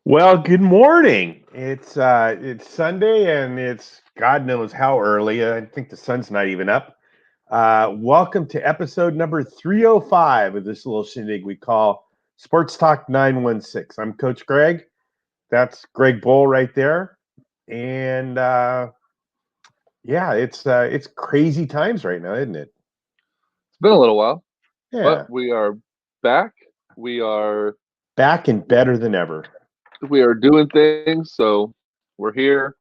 Well, good morning. It's Sunday and it's God knows how early. I think the sun's not even up. Welcome to episode number 305 of this little shindig we call Sports Talk 916. I'm Coach Greg. That's Greg Bull right there. And yeah, it's crazy times right now, isn't it? It's been a little while, Yeah. but we are back. We are Back and better than ever. doing things, so we're here.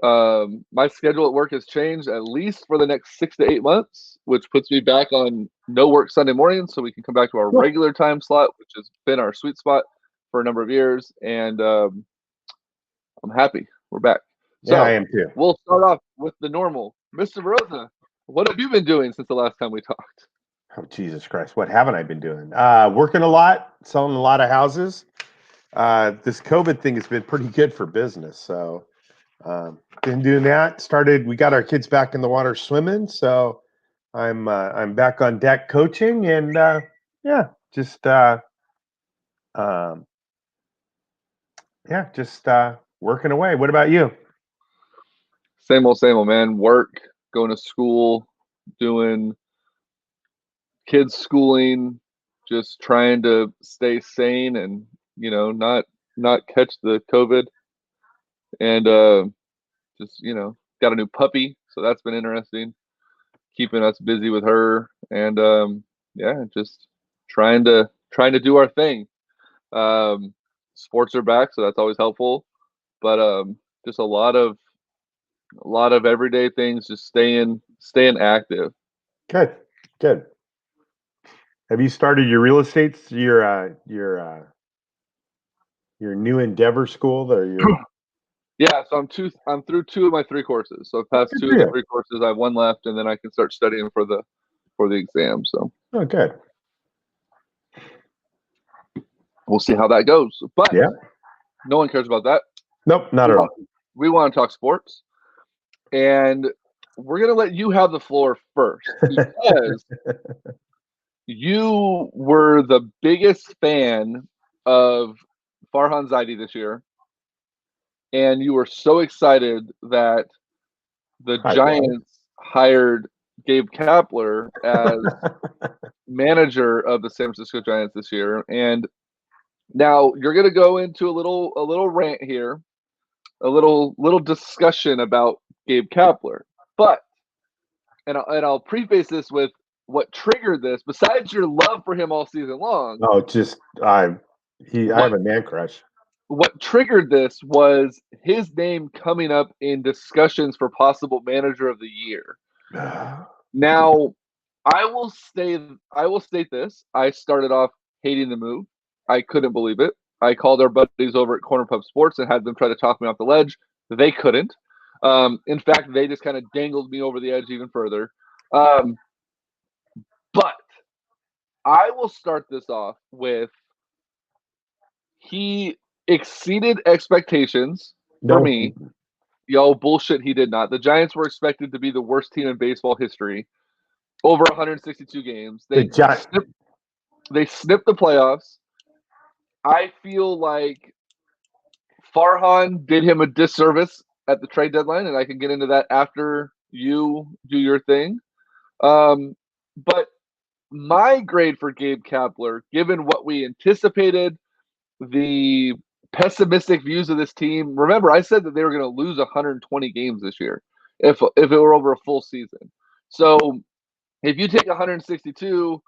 My schedule at work has changed at least for the next 6 to 8 months, which puts me back on no work Sunday mornings, so we can come back to our regular time slot, which has been our sweet spot for a number of years. And I'm happy we're back. So Yeah, I am too. We'll start off with the normal. Mr. Rosa, what have you been doing since the last time we talked? Oh, Jesus Christ. What haven't I been doing? Working a lot, selling a lot of houses. This COVID thing has been pretty good for business. So, been doing that. We got our kids back in the water swimming. So I'm back on deck coaching and, just, um, just working away. What about you? Same old, man. Work, going to school, doing kids schooling, just trying to stay sane and not catch the COVID. And just got a new puppy, so that's been interesting, keeping us busy with her. And just trying to do our thing. Sports are back, so that's always helpful. But just a lot of everyday things, just staying active. Good. Have you started your real estate, your new endeavor school that you're Yeah, so I'm through 2 of my 3 courses. So I've passed 2 of the 3 courses. I have 1 left, and then I can start studying for the exam. So good. We'll see how that goes. But Yeah. No one cares about that. Nope, not at all. We want to talk sports, and we're gonna let you have the floor first because you were the biggest fan of Farhan Zaidi this year, and you were so excited that the Giants hired Gabe Kapler as manager of the San Francisco Giants this year. And now you're going to go into a little rant here, a little discussion about Gabe Kapler. But I'll preface this with what triggered this, besides your love for him all season long. Oh, just I have a man crush. What triggered this was his name coming up in discussions for possible manager of the year. Now, I will state this. I started off hating the move. I couldn't believe it. I called our buddies over at Corner Pub Sports and had them try to talk me off the ledge. They couldn't. In fact, they just kind of dangled me over the edge even further. But I will start this off with he exceeded expectations for me. Yo, bullshit, he did not. The Giants were expected to be the worst team in baseball history. Over 162 games. They snipped the playoffs. I feel like Farhan did him a disservice at the trade deadline, and I can get into that after you do your thing. But my grade for Gabe Kapler, given what we anticipated, the pessimistic views of this team. Remember, I said that they were going to lose 120 games this year if it were over a full season. So if you take 162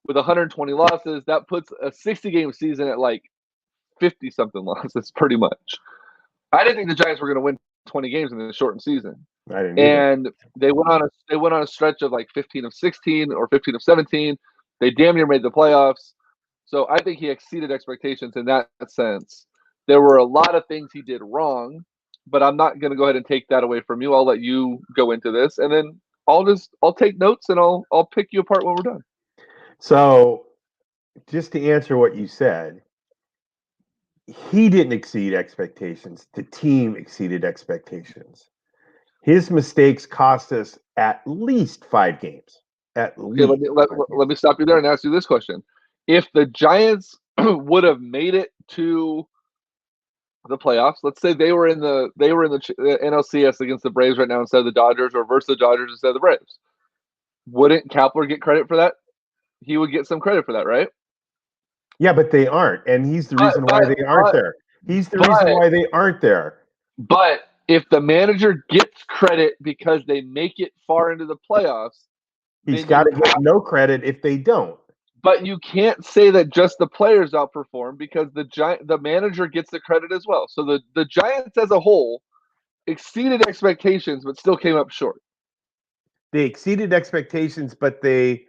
with 120 losses, that puts a 60-game season at like 50-something losses, pretty much. I didn't think the Giants were going to win 20 games in this shortened season. I didn't and they went on a stretch of like 15 of 16 or 15 of 17. They damn near made the playoffs. So I think he exceeded expectations in that sense. There were a lot of things he did wrong, but I'm not going to go ahead and take that away from you. I'll let you go into this, and then I'll take notes and I'll pick you apart when we're done. So, just to answer what you said, he didn't exceed expectations. The team exceeded expectations. His mistakes cost us at least 5 games. At least. Okay, let me stop you there and ask you this question. If the Giants would have made it to the playoffs. Let's say they were in the NLCS against the Braves right now instead of the Dodgers, or versus the Dodgers instead of the Braves. Wouldn't Kapler get credit for that? He would get some credit for that, right? Yeah, but they aren't, and he's the reason why they aren't there. He's the reason why they aren't there. But if the manager gets credit because they make it far into the playoffs, he's got to get no credit if they don't. But you can't say that just the players outperform, because the manager gets the credit as well. So the Giants as a whole exceeded expectations, but still came up short. They exceeded expectations, but they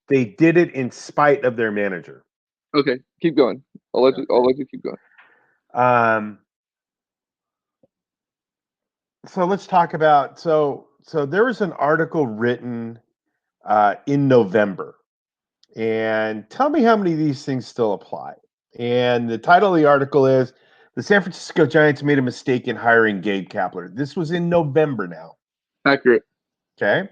did it in spite of their manager. Okay, keep going. I'll let you keep going. So let's talk about so there was an article written in November, and tell me how many of these things still apply. And the title of the article is "The San Francisco Giants Made a Mistake in Hiring Gabe Kapler." This was in November now. Accurate. Okay.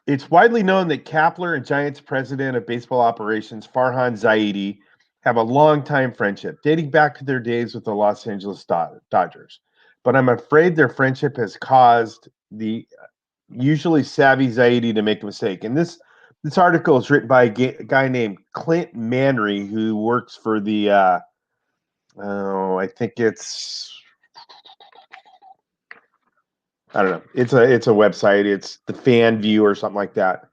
It's widely known that Kapler and Giants president of baseball operations, Farhan Zaidi, have a long-time friendship, dating back to their days with the Los Angeles Dodgers. But I'm afraid their friendship has caused the usually savvy Zaidi to make a mistake. And this article is written by a guy named Clint Manry, who works for the, I think it's, I don't know. It's a website. It's the Fan View or something like that.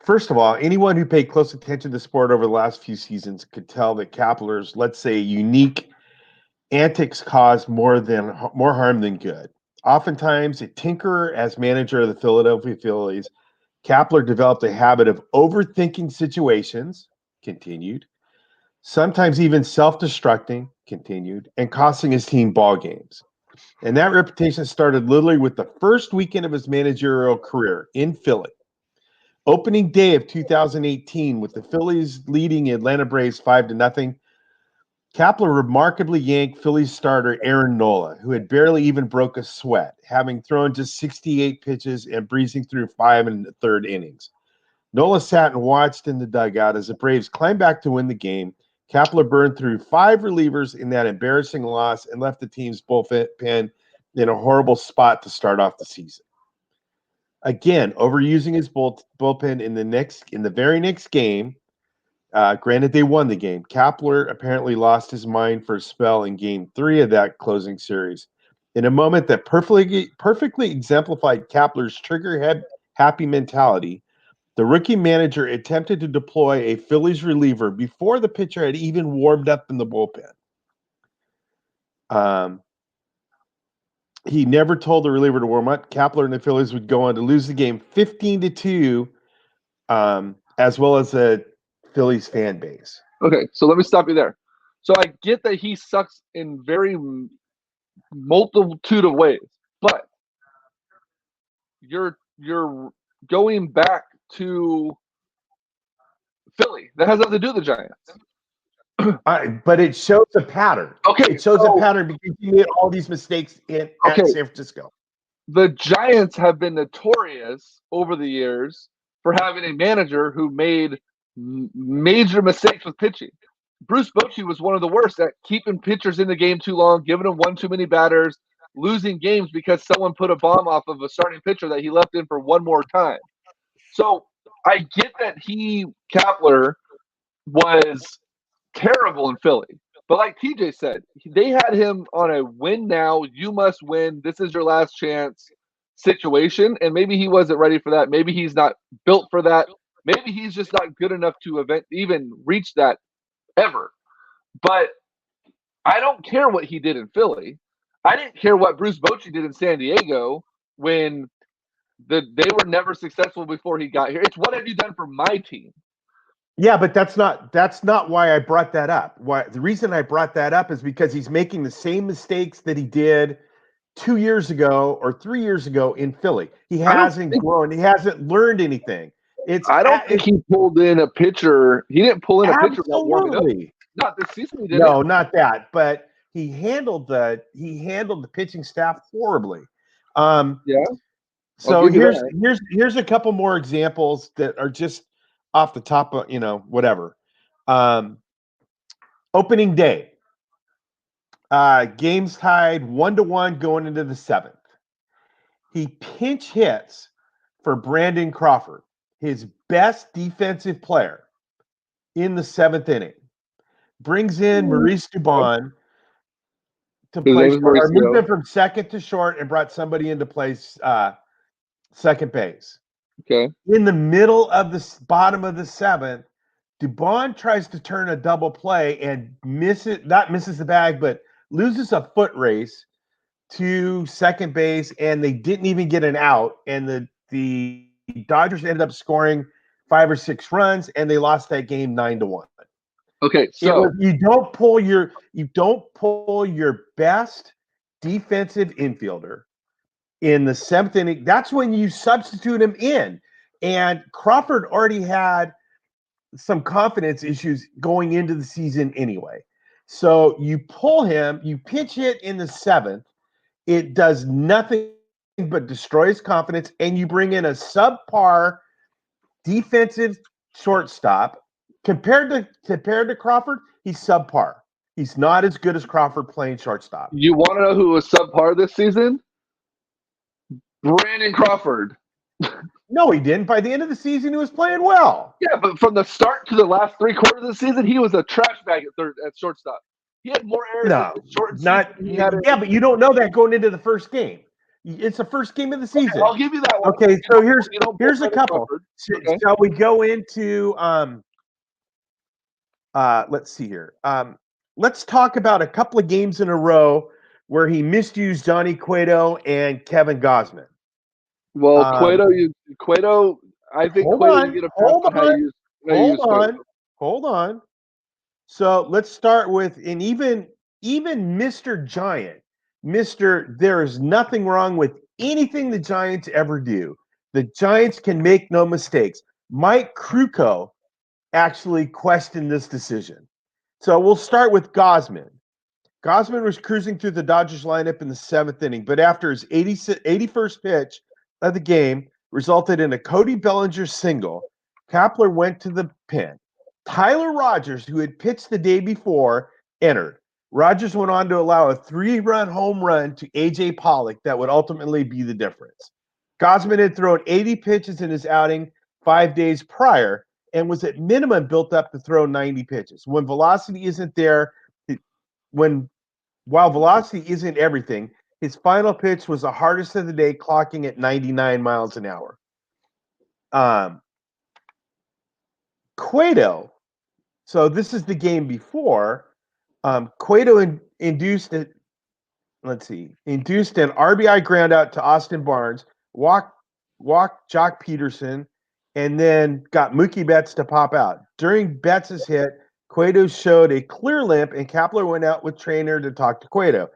First of all, anyone who paid close attention to the sport over the last few seasons could tell that Kapler's, let's say, unique antics caused more harm than good. Oftentimes, a tinkerer as manager of the Philadelphia Phillies, Kapler developed a habit of overthinking situations, continued, sometimes even self-destructing, continued, and costing his team ball games. And that reputation started literally with the first weekend of his managerial career in Philly. Opening day of 2018, with the Phillies leading Atlanta Braves 5-0, Kapler remarkably yanked Phillies starter Aaron Nola, who had barely even broke a sweat, having thrown just 68 pitches and breezing through 5 in the third innings. Nola sat and watched in the dugout as the Braves climbed back to win the game. Kapler burned through 5 relievers in that embarrassing loss and left the team's bullpen in a horrible spot to start off the season. Again, overusing his bullpen in the very next game. Granted, they won the game. Kapler apparently lost his mind for a spell in Game 3 of that closing series. In a moment that perfectly exemplified Kapler's trigger-happy mentality, the rookie manager attempted to deploy a Phillies reliever before the pitcher had even warmed up in the bullpen. He never told the reliever to warm up. Kapler and the Phillies would go on to lose the game 15-2, as well as the Phillies fan base. Okay, so let me stop you there. So I get that he sucks in very multitude of ways, but you're going back to Philly. That has nothing to do with the Giants. But it shows a pattern. Okay, it shows a pattern because he made all these mistakes at San Francisco. The Giants have been notorious over the years for having a manager who made major mistakes with pitching. Bruce Bochy was one of the worst at keeping pitchers in the game too long, giving them one too many batters, losing games because someone put a bomb off of a starting pitcher that he left in for one more time. So I get that Kapler was terrible in Philly. But like TJ said, they had him on a win now, you must win, this is your last chance situation. And maybe he wasn't ready for that. Maybe he's not built for that. Maybe he's just not good enough to even reach that ever. But I don't care what he did in Philly. I didn't care what Bruce Bochy did in San Diego when they were never successful before he got here. It's what have you done for my team? Yeah, but that's not why I brought that up. The reason I brought that up is because he's making the same mistakes that he did 2 years ago or 3 years ago in Philly. He hasn't grown. He hasn't learned anything. I don't think he pulled in a pitcher. He didn't pull in a pitcher without warming up. Not this season. He didn't. No, not that. But he handled the pitching staff horribly. Yeah. So here's a couple more examples that are just off the top of, whatever. Opening day. Games tied 1-1 going into the 7th. He pinch hits for Brandon Crawford, his best defensive player in the 7th inning. Brings in Maurice Dubon to His play name is short, or moved Mauricio. him from second to short and brought somebody into place second base. Okay. In the middle of the bottom of the 7th, Dubon tries to turn a double play and misses the bag, but loses a foot race to second base, and they didn't even get an out. And the Dodgers ended up scoring 5 or 6 runs, and they lost that game 9-1. Okay, so you don't pull your best defensive infielder in the 7th inning. That's when you substitute him in. And Crawford already had some confidence issues going into the season anyway. So you pull him, you pitch it in the 7th. It does nothing but destroy his confidence, and you bring in a subpar defensive shortstop. Compared to Crawford, he's subpar. He's not as good as Crawford playing shortstop. you want to know who was subpar this season? Brandon Crawford. No, he didn't. By the end of the season, he was playing well. Yeah, but from the start to the last 3 quarters of the season, he was a trash bag at shortstop. He had more errors No, in the short not. season. He had But you don't know that going into the first game. It's the first game of the season. Okay, I'll give you that one. Okay, so here's a couple. Okay. Shall we go into let's see here. Let's talk about a couple of games in a row where he misused Johnny Cueto and Kevin Gausman. Well, Cueto, I think Cueto, you get a pass on how you use Cueto. Hold on. So let's start with, and even Mr. Giant, there is nothing wrong with anything the Giants ever do. The Giants can make no mistakes. Mike Krukow actually questioned this decision. So we'll start with Gausman. Gausman was cruising through the Dodgers lineup in the 7th inning, but after his 81st pitch of the game resulted in a Cody Bellinger single, Kapler went to the pen. Tyler Rogers, who had pitched the day before, entered. Rogers went on to allow a 3-run home run to A.J. Pollock that would ultimately be the difference. Gausman had thrown 80 pitches in his outing 5 days prior and was at minimum built up to throw 90 pitches. When velocity isn't there, while velocity isn't everything, his final pitch was the hardest of the day, clocking at 99 miles an hour. Cueto, so this is the game before. Cueto induced an RBI ground out to Austin Barnes, walked Jock Peterson, and then got Mookie Betts to pop out. During Betts' hit, Cueto showed a clear limp, and Kapler went out with trainer to talk to Cueto.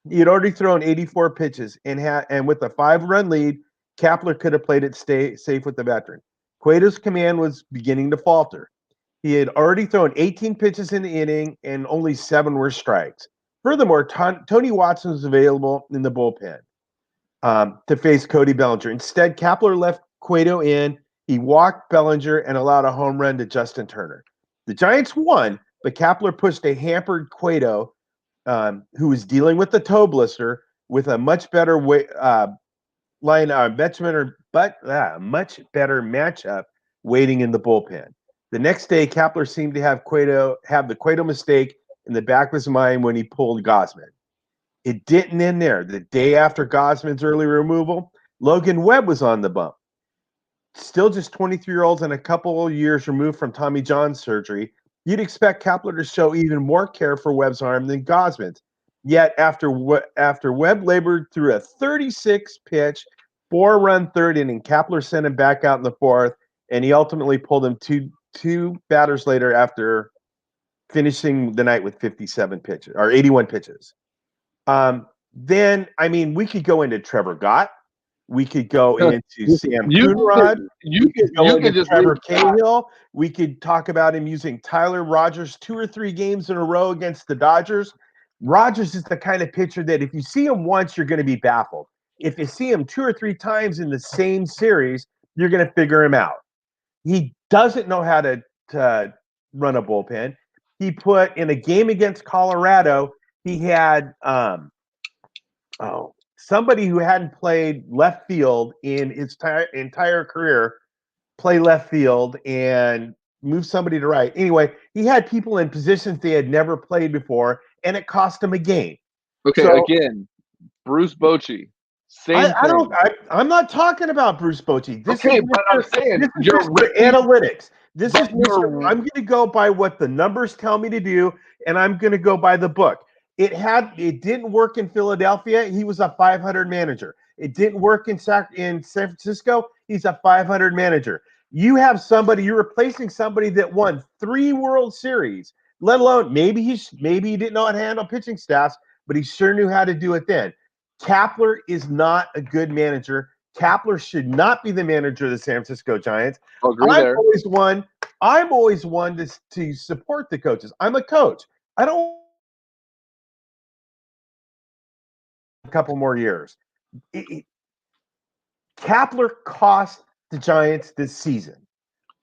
He had already thrown 84 pitches and with a 5-run lead, Kapler could have played it safe with the veteran. Cueto's command was beginning to falter. He had already thrown 18 pitches in the inning, and only 7 were strikes. Furthermore, Tony Watson was available in the bullpen to face Cody Bellinger. Instead, Kapler left Cueto in. He walked Bellinger and allowed a home run to Justin Turner. The Giants won, but Kapler pushed a hampered Cueto, who was dealing with the toe blister, with a much better much better matchup waiting in the bullpen. The next day, Kapler seemed to have the Cueto mistake in the back of his mind when he pulled Gausman. It didn't end there. The day after Gausman's early removal, Logan Webb was on the bump. Still just 23-year-olds and a couple of years removed from Tommy John surgery, you'd expect Kapler to show even more care for Webb's arm than Gausman's. Yet after Webb labored through a 36-pitch, 4-run 3rd inning, Kapler sent him back out in the 4th, and he ultimately pulled him two batters later after finishing the night with 57 pitches or 81 pitches. Then, we could go into Trevor Gott. We could go into Sam Coonrod. You could just Trevor Cahill. We could talk about him using Tyler Rogers 2 or 3 games in a row against the Dodgers. Rogers is the kind of pitcher that if you see him once, you're going to be baffled. If you see him 2 or 3 times in the same series, you're going to figure him out. He doesn't know how to run a bullpen. He put in a game against Colorado, he had somebody who hadn't played left field in his entire career play left field and move somebody to right. Anyway, he had people in positions they had never played before, and it cost him a game. Okay, so, again, Bruce Bochy. I'm not talking about Bruce Bochy. But I'm saying you're analytics. This is Mr. I'm going to go by what the numbers tell me to do, and I'm going to go by the book. It didn't work in Philadelphia. He was a 500 manager. It didn't work in San Francisco. He's a 500 manager. You're replacing somebody that won 3 World Series, let alone maybe he didn't know how to handle pitching staffs, but he sure knew how to do it then. Kapler is not a good manager. Kapler should not be the manager of the San Francisco Giants. I'm always one to support the coaches. I'm a coach. I don't a couple more years. Kapler cost the Giants this season.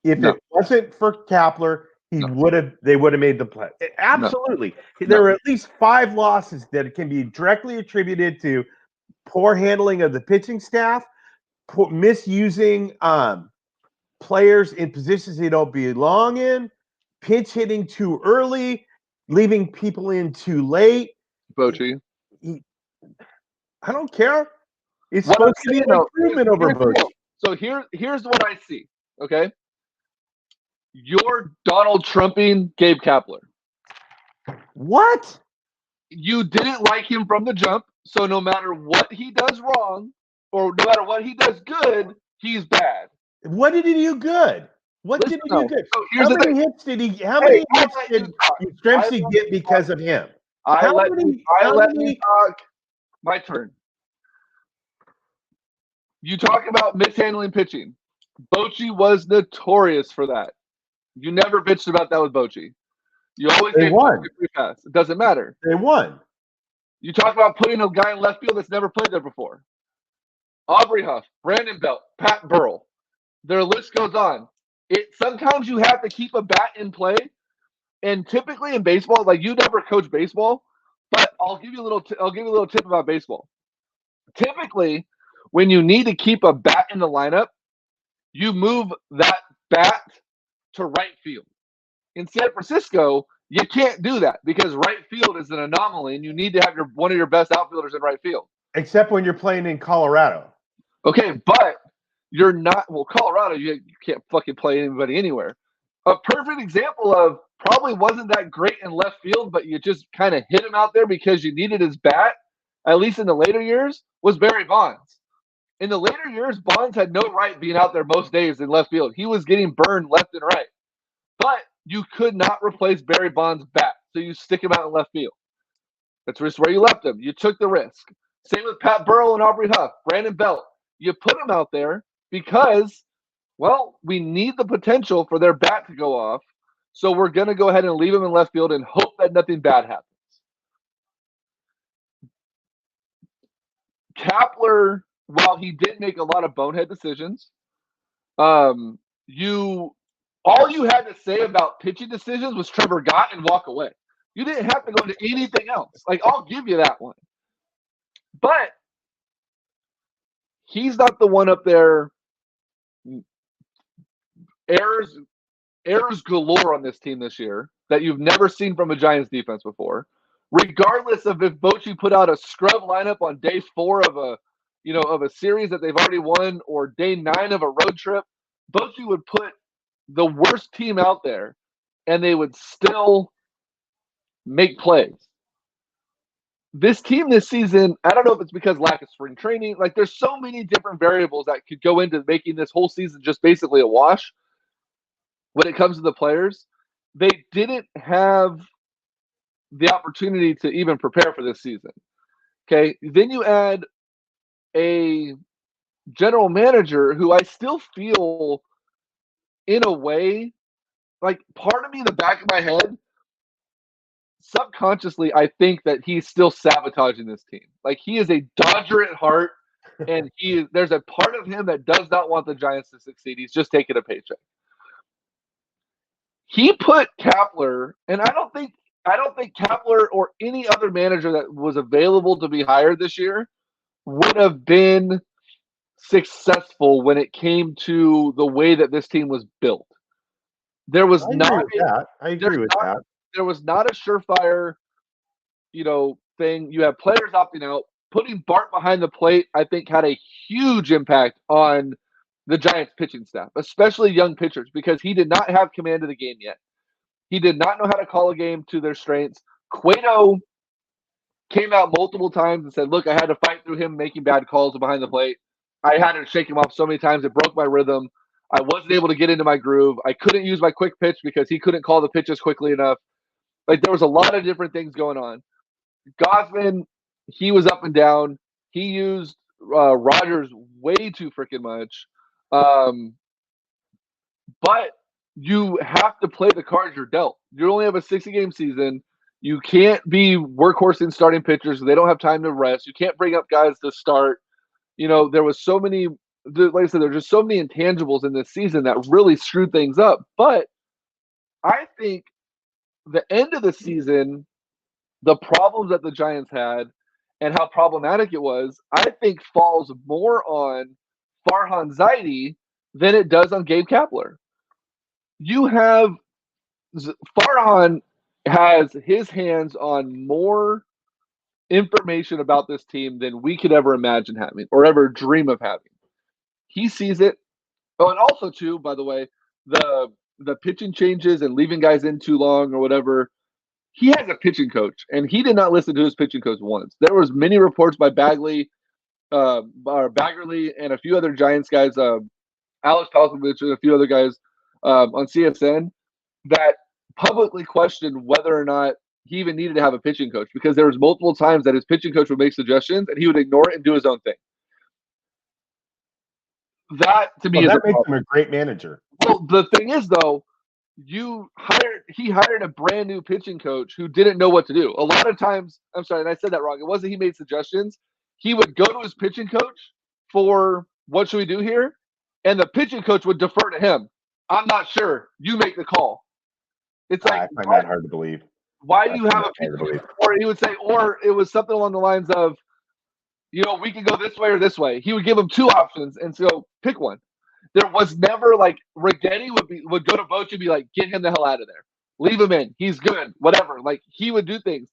If it wasn't for Kapler, they would have made the play. Absolutely. There were at least 5 losses that can be directly attributed to poor handling of the pitching staff, misusing players in positions they don't belong in, pinch hitting too early, leaving people in too late. Bochy. I don't care. It's supposed to be an improvement over Bochy. So here's what I see, okay? You're Donald Trumping Gabe Kapler. What? You didn't like him from the jump, so no matter what he does wrong, or no matter what he does good, he's bad. What did he do good? What did he do good? So how many hits did Yastrzemski get because of him? I let me talk. My turn. You talk about mishandling pitching. Bochy was notorious for that. You never bitched about that with Bochy. You always won. It doesn't matter. They won. You talk about putting a guy in left field that's never played there before. Aubrey Huff, Brandon Belt, Pat Burrell. Their list goes on. Sometimes you have to keep a bat in play, and typically in baseball, like you never coach baseball, but I'll give you a little tip about baseball. Typically, when you need to keep a bat in the lineup, you move that bat to right field. In San Francisco, you can't do that because right field is an anomaly, and you need to have one of your best outfielders in right field. Except when you're playing in Colorado. Okay, but you're not. Well, Colorado, you can't fucking play anybody anywhere. A perfect example of probably wasn't that great in left field, but you just kind of hit him out there because you needed his bat, at least in the later years, was Barry Bonds. In the later years, Bonds had no right being out there most days in left field. He was getting burned left and right. But you could not replace Barry Bonds' bat, so you stick him out in left field. That's just where you left him. You took the risk. Same with Pat Burrell and Aubrey Huff, Brandon Belt. You put them out there because, well, we need the potential for their bat to go off, so we're going to go ahead and leave them in left field and hope that nothing bad happens. Kapler, while he did make a lot of bonehead decisions, all you had to say about pitching decisions was Trevor Gott and walk away. You didn't have to go into anything else. Like, I'll give you that one. But he's not the one up there. Errors galore on this team this year that you've never seen from a Giants defense before. Regardless of if Bochy put out a scrub lineup on day 4 of a series that they've already won or day 9 of a road trip, Bochy would put the worst team out there and they would still make plays. This team this season, I don't know if it's because lack of spring training. Like, there's so many different variables that could go into making this whole season just basically a wash. When it comes to the players, they didn't have the opportunity to even prepare for this season. Okay, then you add a general manager who I still feel, in a way, like part of me in the back of my head, subconsciously, I think that he's still sabotaging this team. Like, he is a Dodger at heart, and there's a part of him that does not want the Giants to succeed. He's just taking a paycheck. he put Kapler, and I don't think Kapler or any other manager that was available to be hired this year would have been successful when it came to the way that this team was built. There was not I agree with that. There was not a surefire, thing. You have players opting out. Putting Bart behind the plate, I think, had a huge impact on the Giants pitching staff, especially young pitchers, because he did not have command of the game yet. He did not know how to call a game to their strengths. Cueto came out multiple times and said, look, I had to fight through him making bad calls behind the plate. I had to shake him off so many times. It broke my rhythm. I wasn't able to get into my groove. I couldn't use my quick pitch because he couldn't call the pitches quickly enough. Like, there was a lot of different things going on. Gausman, he was up and down. He used Rogers way too freaking much. But you have to play the cards you're dealt. You only have a 60-game season. You can't be workhorsing starting pitchers. They don't have time to rest. You can't bring up guys to start. There was so many, like I said, there's just so many intangibles in this season that really screwed things up. But I think the end of the season, the problems that the Giants had and how problematic it was, I think falls more on Farhan Zaidi than it does on Gabe Kapler. You have Farhan has his hands on more information about this team than we could ever imagine having or ever dream of having. He sees it. Oh, and also too, by the way, the pitching changes and leaving guys in too long or whatever. He has a pitching coach, and he did not listen to his pitching coach once. There was many reports by Baggerly, and a few other Giants guys, Alex Palkovich and a few other guys on CSN that publicly questioned whether or not he even needed to have a pitching coach, because there was multiple times that his pitching coach would make suggestions and he would ignore it and do his own thing. That to me that makes him a great manager. Well, the thing is, though, he hired a brand new pitching coach who didn't know what to do. A lot of times, I'm sorry, and I said that wrong. It wasn't he made suggestions. He would go to his pitching coach for what should we do here, and the pitching coach would defer to him. I'm not sure. You make the call. It's like, I find that hard to believe. Why do you have a pitching coach? Or he would say, or it was something along the lines of, we can go this way or this way. He would give him two options and so pick one. There was never like Rigetti would go to Bochy and be like, get him the hell out of there. Leave him in. He's good. Whatever. Like, he would do things.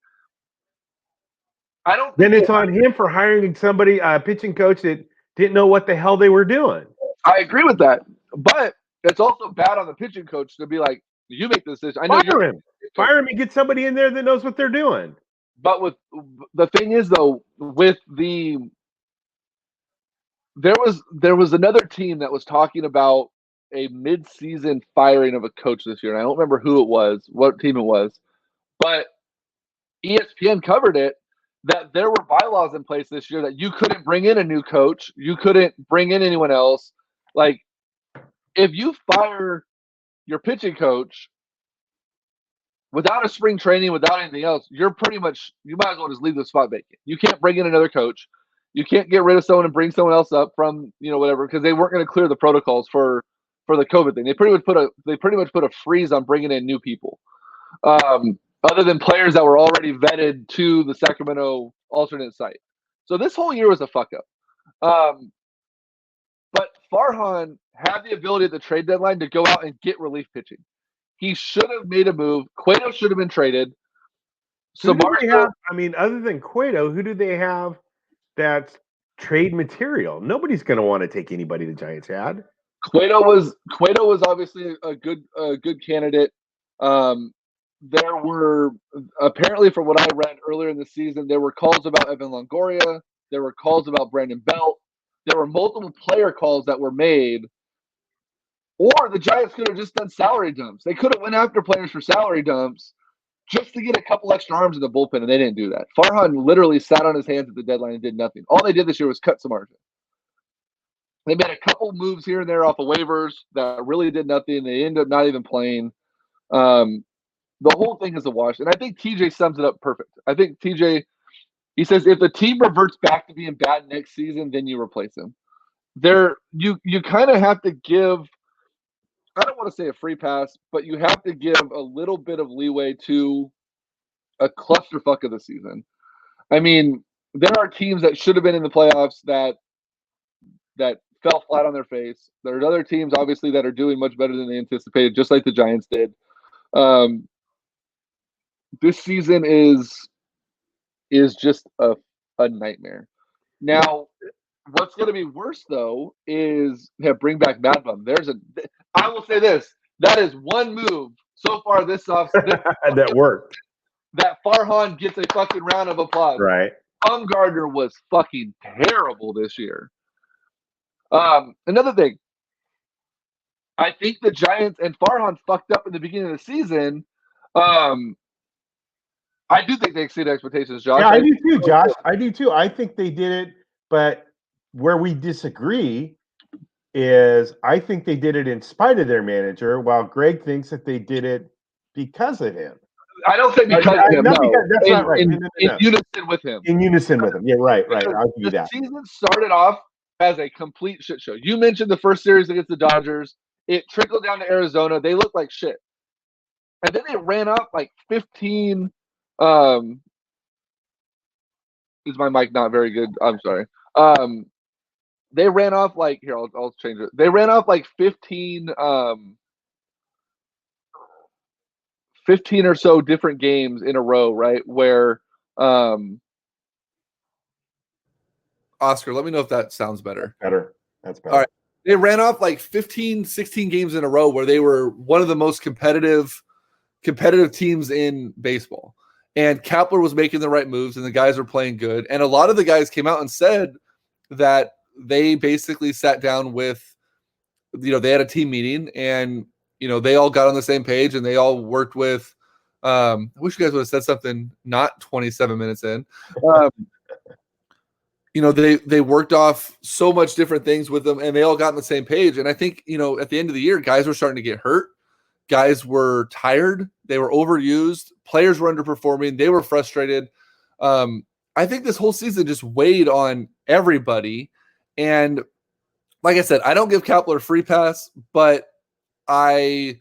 Then it's on him for hiring somebody, a pitching coach that didn't know what the hell they were doing. I agree with that. But it's also bad on the pitching coach to be like, you make the decision. I know Fire him and get somebody in there that knows what they're doing. But the thing is, though, there was another team that was talking about a mid-season firing of a coach this year, and I don't remember who it was, what team it was, but ESPN covered it, that there were bylaws in place this year that you couldn't bring in a new coach, you couldn't bring in anyone else. Like, if you fire your pitching coach without a spring training, without anything else, you might as well just leave the spot vacant. You can't bring in another coach. You can't get rid of someone and bring someone else up from, whatever, because they weren't going to clear the protocols for the COVID thing. They pretty much put a freeze on bringing in new people, other than players that were already vetted to the Sacramento alternate site. So this whole year was a fuck up. But Farhan had the ability at the trade deadline to go out and get relief pitching. He should have made a move. Cueto should have been traded. So other than Cueto, who do they have that's trade material? Nobody's going to want to take anybody the Giants had. Cueto was obviously a good candidate. There were, apparently, from what I read earlier in the season, there were calls about Evan Longoria. There were calls about Brandon Belt. There were multiple player calls that were made. Or the Giants could have just done salary dumps. They could have went after players for salary dumps just to get a couple extra arms in the bullpen, and they didn't do that. Farhan literally sat on his hands at the deadline and did nothing. All they did this year was cut some margin. They made a couple moves here and there off of waivers that really did nothing. They ended up not even playing. The whole thing is a wash. And I think TJ sums it up perfect. I think TJ, he says, if the team reverts back to being bad next season, then you replace him. You kind of have to give I don't want to say a free pass, but you have to give a little bit of leeway to a clusterfuck of the season. I mean, there are teams that should have been in the playoffs that fell flat on their face. There's other teams, obviously, that are doing much better than they anticipated, just like the Giants did. This season is just a nightmare. Now, what's going to be worse, though, is bring back Mad Bum. I will say this. That is one move so far this offseason that worked. That Farhan gets a fucking round of applause. Right. Gardner was fucking terrible this year. Another thing. I think the Giants and Farhan fucked up in the beginning of the season. I do think they exceeded expectations, Josh. Yeah, I do too, Josh. I do too. I think they did it, but where we disagree is I think they did it in spite of their manager, while Greg thinks that they did it because of him. I don't say because of him. Not because, that's not right. In unison with him. In unison with him. Yeah, right. I'll give you that. The season started off as a complete shit show. You mentioned the first series against the Dodgers. It trickled down to Arizona. They looked like shit. And then they ran up like 15. Is my mic not very good? I'm sorry. They ran off like here. I'll change it. They ran off like 15 or so different games in a row, right? Where Oscar, let me know if that sounds better. That's better. All right. They ran off like 15, 16 games in a row where they were one of the most competitive teams in baseball. And Kapler was making the right moves and the guys were playing good. And a lot of the guys came out and said that they basically sat down with, they had a team meeting and, they all got on the same page and they all worked with, I wish you guys would have said something not 27 minutes in. They worked off so much different things with them and they all got on the same page. And I think, at the end of the year, guys were starting to get hurt. Guys were tired. They were overused. Players were underperforming. They were frustrated. I think this whole season just weighed on everybody. And like I said, I don't give Kapler a free pass, but I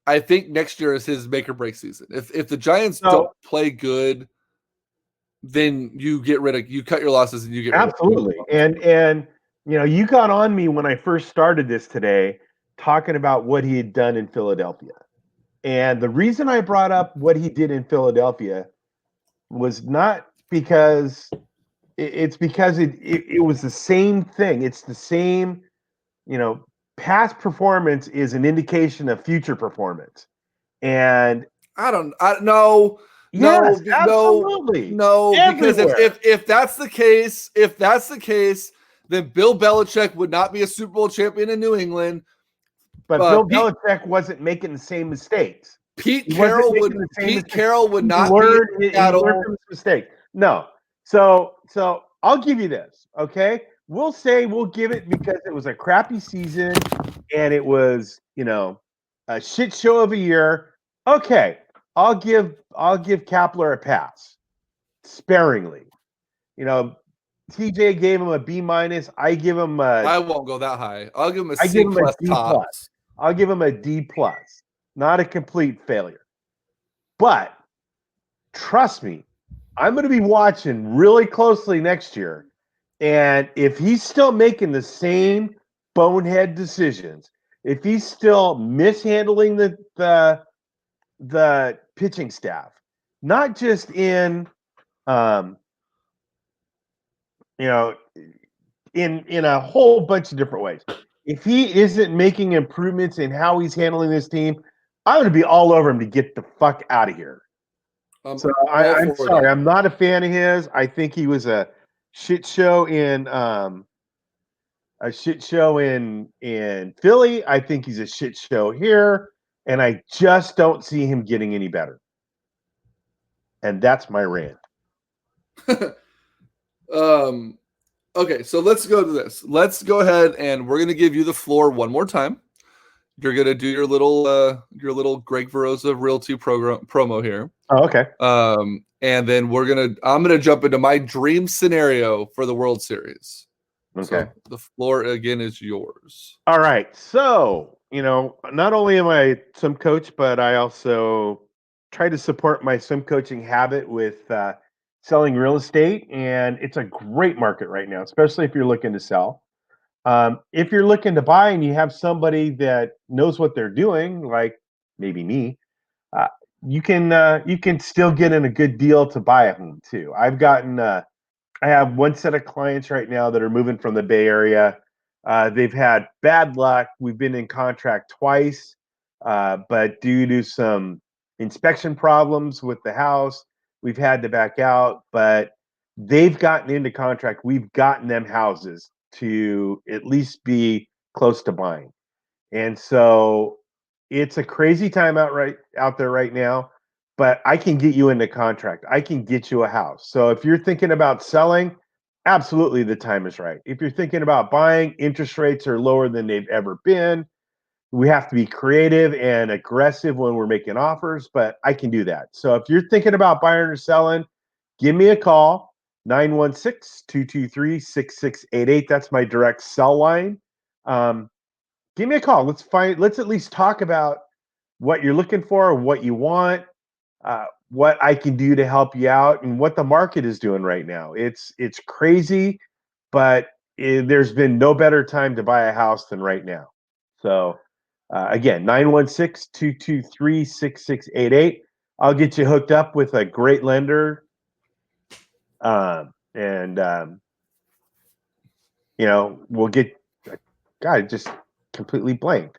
think next year is his make or break season. If the Giants don't play good, then you cut your losses and you get absolutely. And you got on me when I first started this today, talking about what he had done in Philadelphia. And the reason I brought up what he did in Philadelphia was not because it's because it was the same thing. It's the same, past performance is an indication of future performance. And I don't know. Yes, absolutely. No, because if that's the case, then Bill Belichick would not be a Super Bowl champion in New England. But Bill Belichick wasn't making the same mistakes. Pete Carroll would not be from his mistake. No. So I'll give you this, okay? We'll give it because it was a crappy season and it was, a shit show of a year. Okay, I'll give Kapler a pass, sparingly. TJ gave him a B-. I give him I won't go that high. I'll give him a C plus tops. I'll give him a D+. Not a complete failure. But trust me, I'm going to be watching really closely next year. And if he's still making the same bonehead decisions, if he's still mishandling the pitching staff, not just in in a whole bunch of different ways. If he isn't making improvements in how he's handling this team, I'm going to be all over him to get the fuck out of here. I'm sorry. I'm not a fan of his. I think he was a shit show in Philly. I think he's a shit show here, and I just don't see him getting any better. And that's my rant. Okay, so let's go to this. Let's go ahead and we're going to give you the floor one more time. You're going to do your little Greg Verosa Realty promo here. Oh, okay. And then I'm going to jump into my dream scenario for the World Series. Okay. So the floor again is yours. All right. So not only am I swim coach, but I also try to support my swim coaching habit with selling real estate, and it's a great market right now, especially if you're looking to sell. If you're looking to buy and you have somebody that knows what they're doing, like maybe me, uh, you can still get in a good deal to buy a home too. I have one set of clients right now that are moving from the Bay Area. They've had bad luck. We've been in contract twice, but due to some inspection problems with the house, we've had to back out. But they've gotten into contract. We've gotten them houses to at least be close to buying. And so it's a crazy time out there right now, but I can get you into contract. I can get you a house. So if you're thinking about selling, absolutely the time is right. If you're thinking about buying, interest rates are lower than they've ever been. We have to be creative and aggressive when we're making offers, but I can do that. So if you're thinking about buying or selling, give me a call, 916-223-6688. That's my direct cell line. Give me a call. Let's at least talk about what you're looking for, what you want, what I can do to help you out, and what the market is doing right now. It's crazy, but there's been no better time to buy a house than right now. So again, 916-223-6688. I'll get you hooked up with a great lender. And we'll get God, just completely blanked.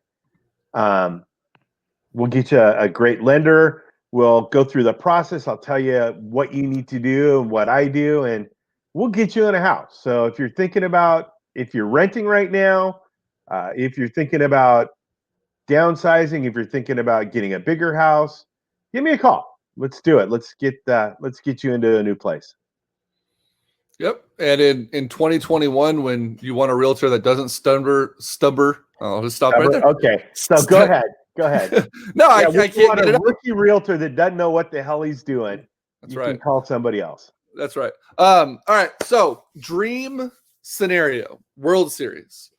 We'll get you a great lender. We'll go through the process. I'll tell you what you need to do and what I do, and we'll get you in a house. So if you're renting right now, if you're thinking about downsizing, if you're thinking about getting a bigger house, give me a call. Let's do it. Let's get you into a new place. Yep. And in 2021, when you want a realtor that doesn't stubber, I'll just stop right there. Okay. So go ahead. No, I can't get it. A rookie realtor that doesn't know what the hell he's doing. That's you right. Can call somebody else. That's right. All right. So dream scenario, World Series.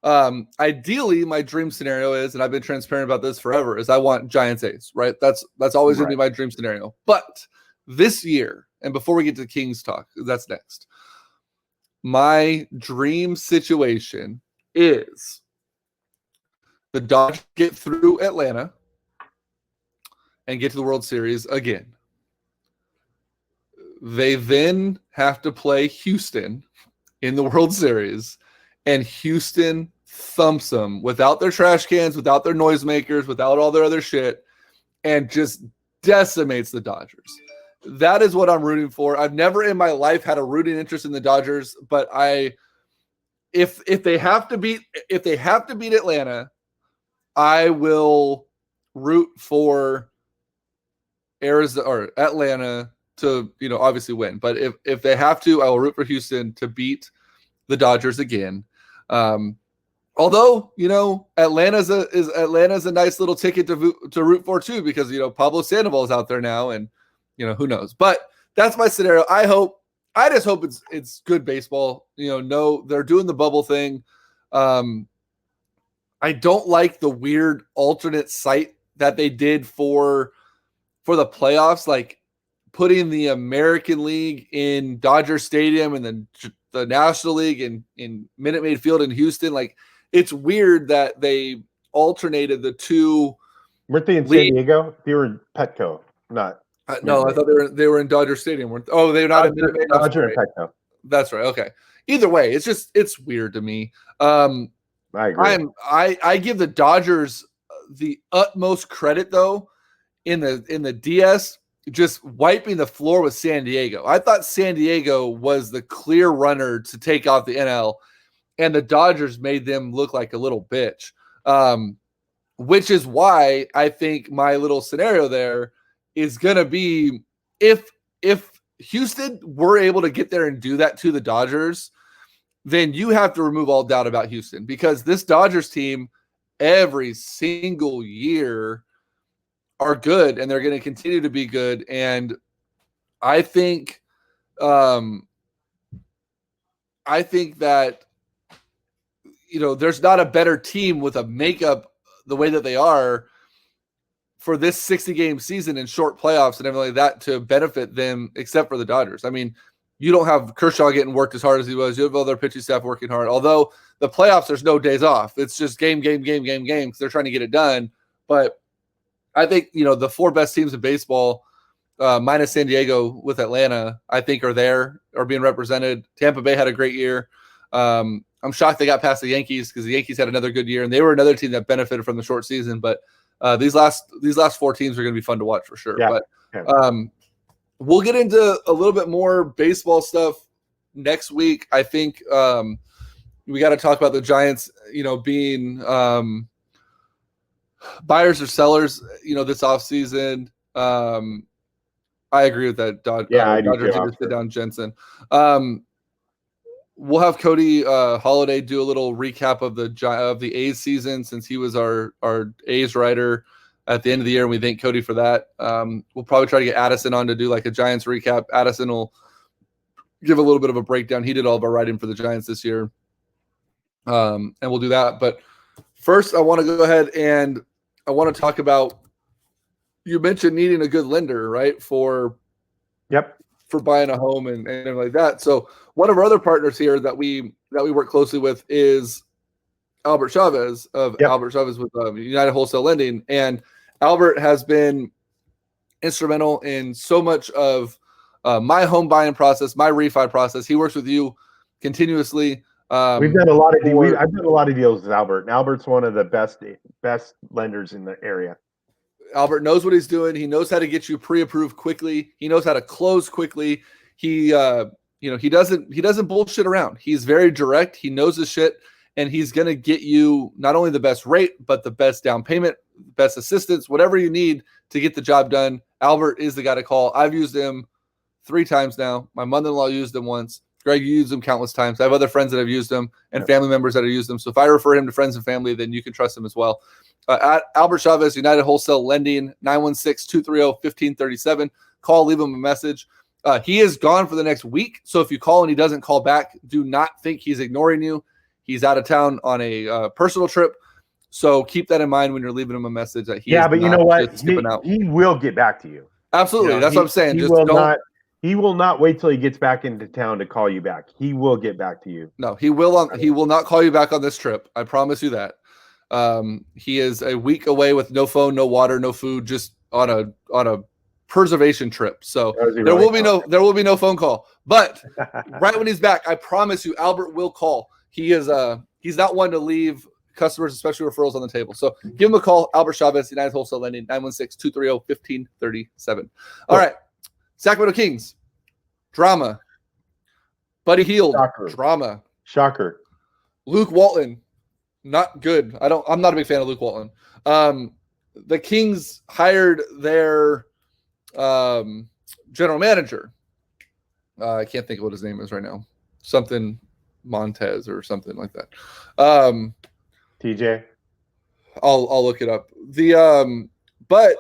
Ideally, my dream scenario is, and I've been transparent about this forever, is I want Giants A's, right? That's always going to be my dream scenario. But this year, and before we get to the Kings talk, that's next. My dream situation is the Dodgers get through Atlanta and get to the World Series again. They then have to play Houston in the World Series, and Houston thumps them without their trash cans, without their noisemakers, without all their other shit, and just decimates the Dodgers. That is what I'm rooting for. I've never in my life had a rooting interest in the Dodgers, but if they have to beat Atlanta, I will root for Arizona or Atlanta to, obviously win. But if they have to, I will root for Houston to beat the Dodgers again. Although, Atlanta's a nice little ticket to root for too, because, Pablo Sandoval is out there now, and, who knows. But that's my scenario. I just hope it's good baseball. No, they're doing the bubble thing. I don't like the weird alternate site that they did for the playoffs, like putting the American League in Dodger Stadium and then the National League in Minute Maid Field in Houston. Like, it's weird that they alternated the two. Weren't they in San Diego? They were in Petco, not. No, I thought they were in Dodger Stadium. They're not in Minute Maid. Dodger and Petco. That's right. Okay. Either way, it's weird to me. I agree. I give the Dodgers the utmost credit though in the DS, just wiping the floor with San Diego. I thought San Diego was the clear runner to take off the NL, and the Dodgers made them look like a little bitch. Which is why I think my little scenario there is going to be if Houston were able to get there and do that to the Dodgers, then you have to remove all doubt about Houston, because this Dodgers team every single year are good, and they're going to continue to be good. And I think that, there's not a better team with a makeup the way that they are for this 60-game season and short playoffs and everything like that to benefit them, except for the Dodgers. I mean, you don't have Kershaw getting worked as hard as he was. You have other pitching staff working hard. Although the playoffs, there's no days off. It's just game because they're trying to get it done. But I think, the 4 best teams in baseball, minus San Diego with Atlanta, I think are being represented. Tampa Bay had a great year. I'm shocked they got past the Yankees because the Yankees had another good year, and they were another team that benefited from the short season. But these last 4 teams are going to be fun to watch for sure. Yeah. But we'll get into a little bit more baseball stuff next week. I think we got to talk about the Giants, being buyers or sellers, this offseason. I agree with that. Dodgers need to sit down Jensen. We'll have Cody Holiday do a little recap of the A's season since he was our A's writer at the end of the year, and we thank Cody for that. We'll probably try to get Addison on to do like a Giants recap. Addison will give a little bit of a breakdown. He did all of our writing for the Giants this year, and we'll do that. But first, I want to go ahead and I want to talk about, you mentioned needing a good lender, right? For buying a home and everything like that. So one of our other partners here that we work closely with is Albert Chavez Albert Chavez with United Wholesale Lending. And Albert has been instrumental in so much of my home buying process, my refi process. He works with you continuously. We've done a lot of I've done a lot of deals with Albert, and Albert's one of the best lenders in the area. Albert knows what he's doing. He knows how to get you pre-approved quickly. He knows how to close quickly. He doesn't bullshit around. He's very direct. He knows his shit, and he's going to get you not only the best rate, but the best down payment, best assistance, whatever you need to get the job done. Albert is the guy to call. I've used him 3 times now. My mother-in-law used him once. Greg, you used him countless times. I have other friends that have used him and family members that have used him. So if I refer him to friends and family, then you can trust him as well. At Albert Chavez, United Wholesale Lending, 916-230-1537. Call, leave him a message. He is gone for the next week. So if you call and he doesn't call back, do not think he's ignoring you. He's out of town on a personal trip. So keep that in mind when you're leaving him a message that he but you know what? He will get back to you. Absolutely. That's what I'm saying. He will not wait till he gets back into town to call you back. He will get back to you. No, he will. He will not call you back on this trip. I promise you that. He is a week away with no phone, no water, no food, just on a preservation trip. So there will be no phone call. But right when he's back, I promise you, Albert will call. He's not one to leave customers, especially referrals, on the table. So give him a call. Albert Chavez, United Wholesale Lending, 916-230-1537. All right. Sacramento Kings, drama. Buddy Hield, drama. Shocker. Luke Walton, not good. I'm not a big fan of Luke Walton. The Kings hired their general manager. I can't think of what his name is right now. Something Montez or something like that. TJ. I'll look it up. But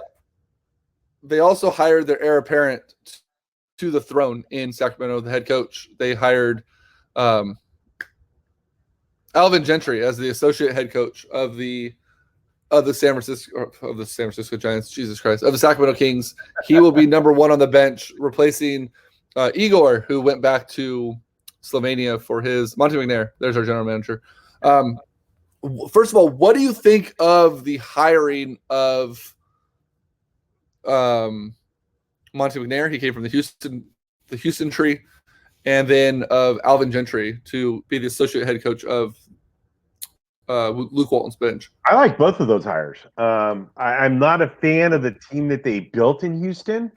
they also hired their heir apparent to the throne in Sacramento, the head coach. They hired Alvin Gentry as the associate head coach of the San Francisco Giants. Jesus Christ, of the Sacramento Kings. He will be number 1 on the bench, replacing Igor, who went back to Slovenia for his Monty McNair. There's our general manager. First of all, what do you think of the hiring of Monty McNair? He came from the Houston tree, and then of Alvin Gentry to be the associate head coach of Luke Walton's bench. I like both of those hires. I'm not a fan of the team that they built in Houston,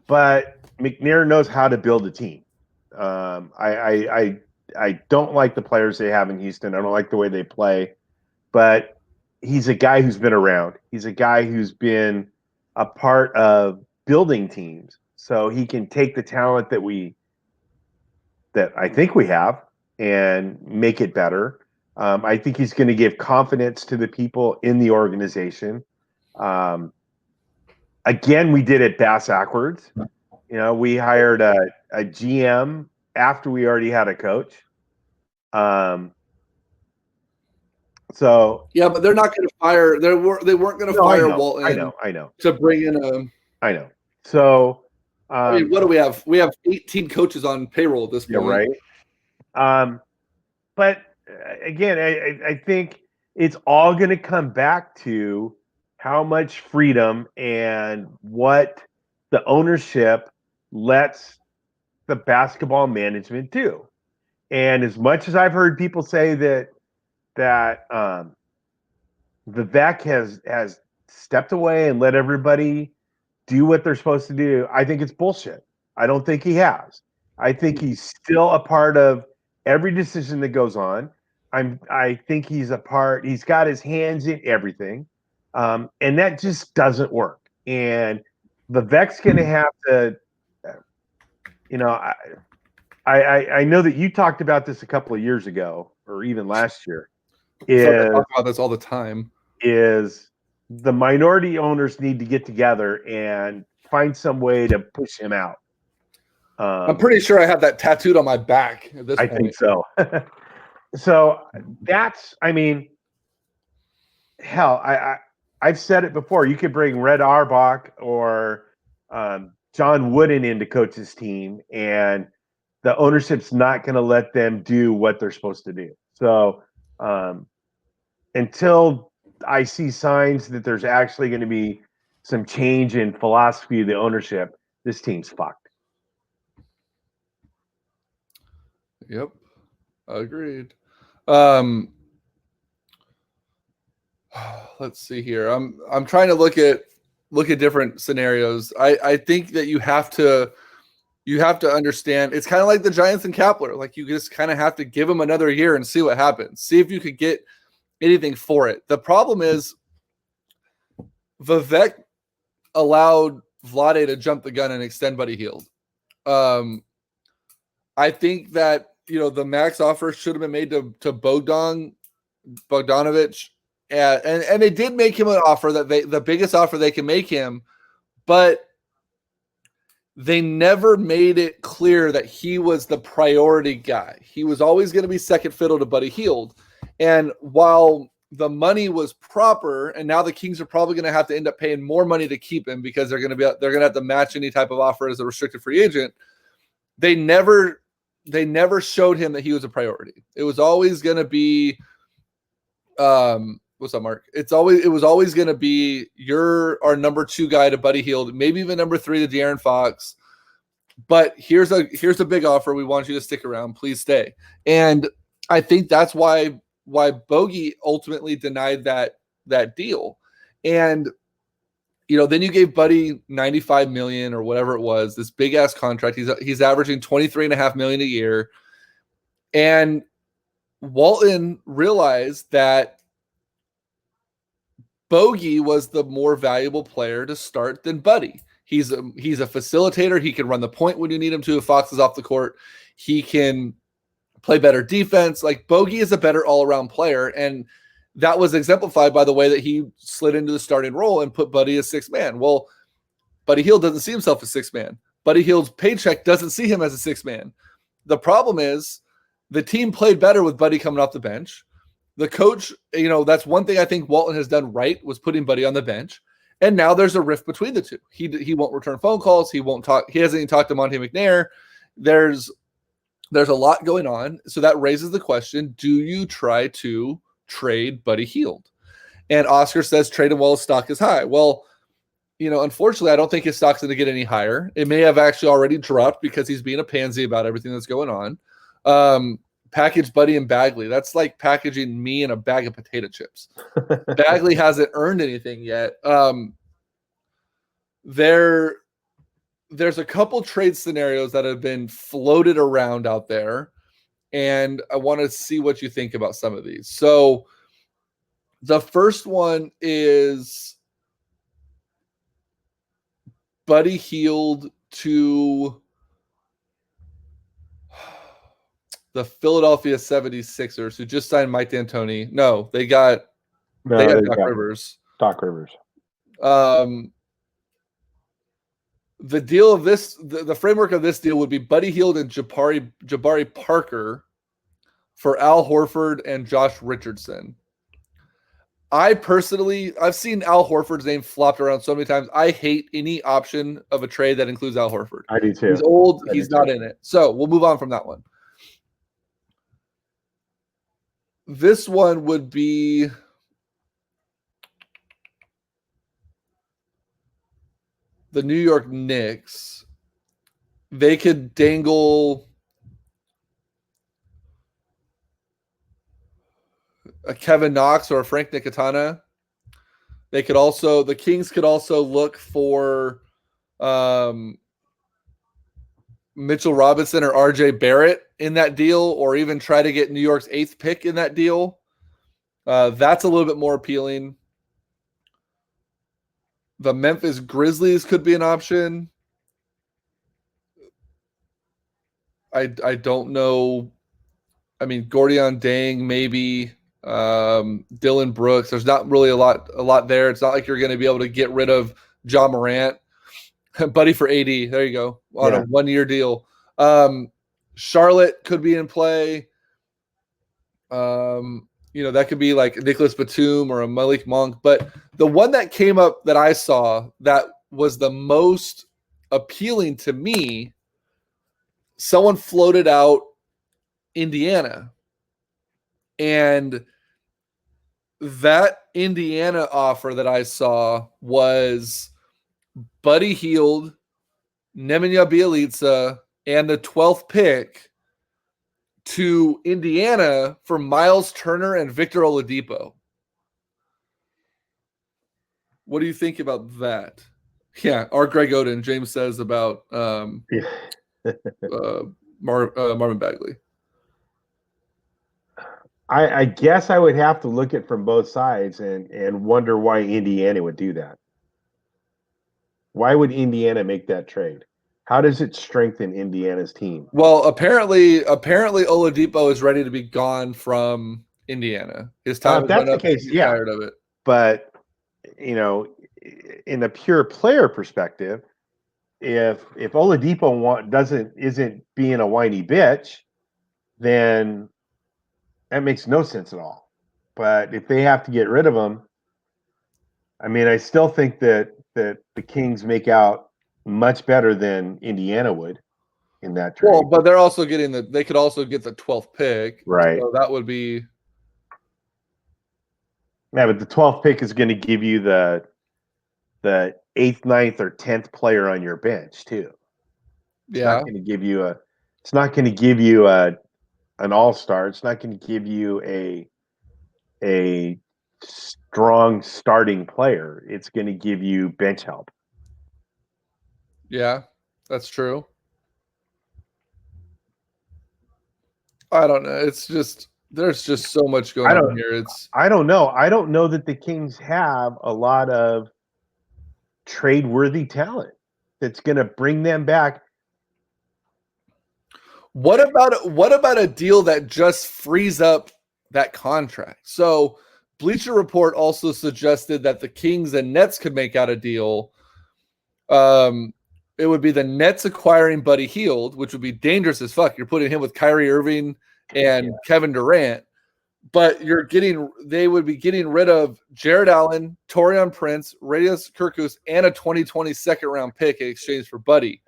but McNair knows how to build a team. I don't like the players they have in Houston. I don't like the way they play, but he's a guy who's been around. He's a guy who's been a part of building teams, so he can take the talent that I think we have and make it better. I think he's going to give confidence to the people in the organization. Again, we did it backwards. We hired a GM after we already had a coach. So yeah, but they're not going to fire. They weren't going to fire Walton. I know. To bring in a. I know. So, I mean, what do we have? We have 18 coaches on payroll at this point. Yeah, right. But again, I think it's all going to come back to how much freedom and what the ownership lets the basketball management do. And as much as I've heard people say that Vivek has stepped away and let everybody do what they're supposed to do, I think it's bullshit. I don't think he has. I think he's still a part of every decision that goes on. I think he's a part. He's got his hands in everything, and that just doesn't work. And Vivek's going to have to, I know that you talked about this a couple of years ago, or even last year. I talk about this all the time. Is the minority owners need to get together and find some way to push him out. I'm pretty sure I have that tattooed on my back at this point. I think so. So that's, I mean, hell, I've said it before. You could bring Red Auerbach or John Wooden in to coach his team, and the ownership's not going to let them do what they're supposed to do. So until I see signs that there's actually going to be some change in philosophy of the ownership, this team's fucked. Yep. Agreed. Let's see here. I'm trying to look at different scenarios. I think that you have to understand. It's kind of like the Giants and Kapler. Like, you just kind of have to give them another year and see what happens. See if you could get anything for it. The problem is Vivek allowed Vlade to jump the gun and extend Buddy Hield. I think that, the max offer should have been made to Bogdanovich, and they did make him an offer the biggest offer they can make him, but they never made it clear that he was the priority guy. He was always going to be second fiddle to Buddy Hield. And while the money was proper, and now the Kings are probably going to have to end up paying more money to keep him because they're going to have to match any type of offer as a restricted free agent. They never showed him that he was a priority. It was always going to be, what's up, Mark? It was always going to be, you're our number 2 guy to Buddy Hield, maybe even number 3 to De'Aaron Fox. But here's a big offer. We want you to stick around. Please stay. And I think that's why Bogey ultimately denied that deal. And then you gave Buddy $95 million or whatever it was, this big ass contract. He's averaging $23.5 million a year. And Walton realized that Bogey was the more valuable player to start than Buddy. He's a facilitator. He can run the point when you need him to. If Fox is off the court, he can play better defense. Like, Bogey is a better all-around player, and that was exemplified by the way that he slid into the starting role and put Buddy as 6th man. Well, Buddy Hield doesn't see himself as 6th man. Buddy Hield's paycheck doesn't see him as a 6th man. The problem is the team played better with Buddy coming off the bench. The coach, that's one thing I think Walton has done right, was putting Buddy on the bench. And now there's a rift between the two. He won't return phone calls. He won't talk. He hasn't even talked to Monte McNair. There's a lot going on. So that raises the question, do you try to trade Buddy Hield? And Oscar says trade him while his stock is high. Well, unfortunately, I don't think his stock's going to get any higher. It may have actually already dropped because he's being a pansy about everything that's going on. Package Buddy and Bagley. That's like packaging me in a bag of potato chips. Bagley hasn't earned anything yet. There's a couple trade scenarios that have been floated around out there, and I want to see what you think about some of these. So the first one is Buddy Hield to the Philadelphia 76ers, who just signed Mike D'Antoni. No, they got Doc Rivers. Doc Rivers. The deal of this, the framework of this deal would be Buddy Hield and Jabari Parker for Al Horford and Josh Richardson. I've seen Al Horford's name flopped around so many times. I hate any option of a trade that includes Al Horford. I do too. He's old. He's not in it. So we'll move on from that one. This one would be the New York Knicks. They could dangle a Kevin Knox or a Frank Nicotana. The Kings could also look for Mitchell Robinson or RJ Barrett in that deal, or even try to get New York's 8th pick in that deal. That's a little bit more appealing. The Memphis Grizzlies could be an option. I don't know. I mean, Gordion Dang, maybe. Dylan Brooks. There's not really a lot there. It's not like you're going to be able to get rid of John Morant. Buddy for AD. There you go. On a 1-year deal. Charlotte could be in play. That could be like Nicholas Batum or a Malik Monk. But the one that came up that I saw that was the most appealing to me, someone floated out Indiana. And that Indiana offer that I saw was Buddy Hield, Nemanja Bjelica, and the 12th pick to Indiana for Miles Turner and Victor Oladipo. What do you think about that? Yeah, our Greg Oden, James says about Marvin Bagley. I guess I would have to look at from both sides and wonder why Indiana would do that. Why would Indiana make that trade? How does it strengthen Indiana's team? Well, apparently Oladipo is ready to be gone from Indiana. His time if that's the case, he's tired of it. But in a pure player perspective, if Oladipo isn't being a whiny bitch, then that makes no sense at all. But if they have to get rid of him, I mean, I still think that the Kings make out much better than Indiana would in that trade. Well, but they're also they could also get the 12th pick. Right. So that would be. Yeah, but the 12th pick is going to give you the 8th, 9th, or 10th player on your bench too. It's not going to give you an all-star. It's not going to give you a strong starting player. It's going to give you bench help. Yeah, that's true. I don't know. It's just there's just so much going on here. I don't know. I don't know that the Kings have a lot of trade-worthy talent that's going to bring them back. What about a deal that just frees up that contract? So Bleacher Report also suggested that the Kings and Nets could make out a deal. It would be the Nets acquiring Buddy Hield, which would be dangerous as fuck. You're putting him with Kyrie Irving and Kevin Durant, but they would be getting rid of Jared Allen, Taurean Prince, Radius Kirkus, and a 2020 second-round pick in exchange for Buddy.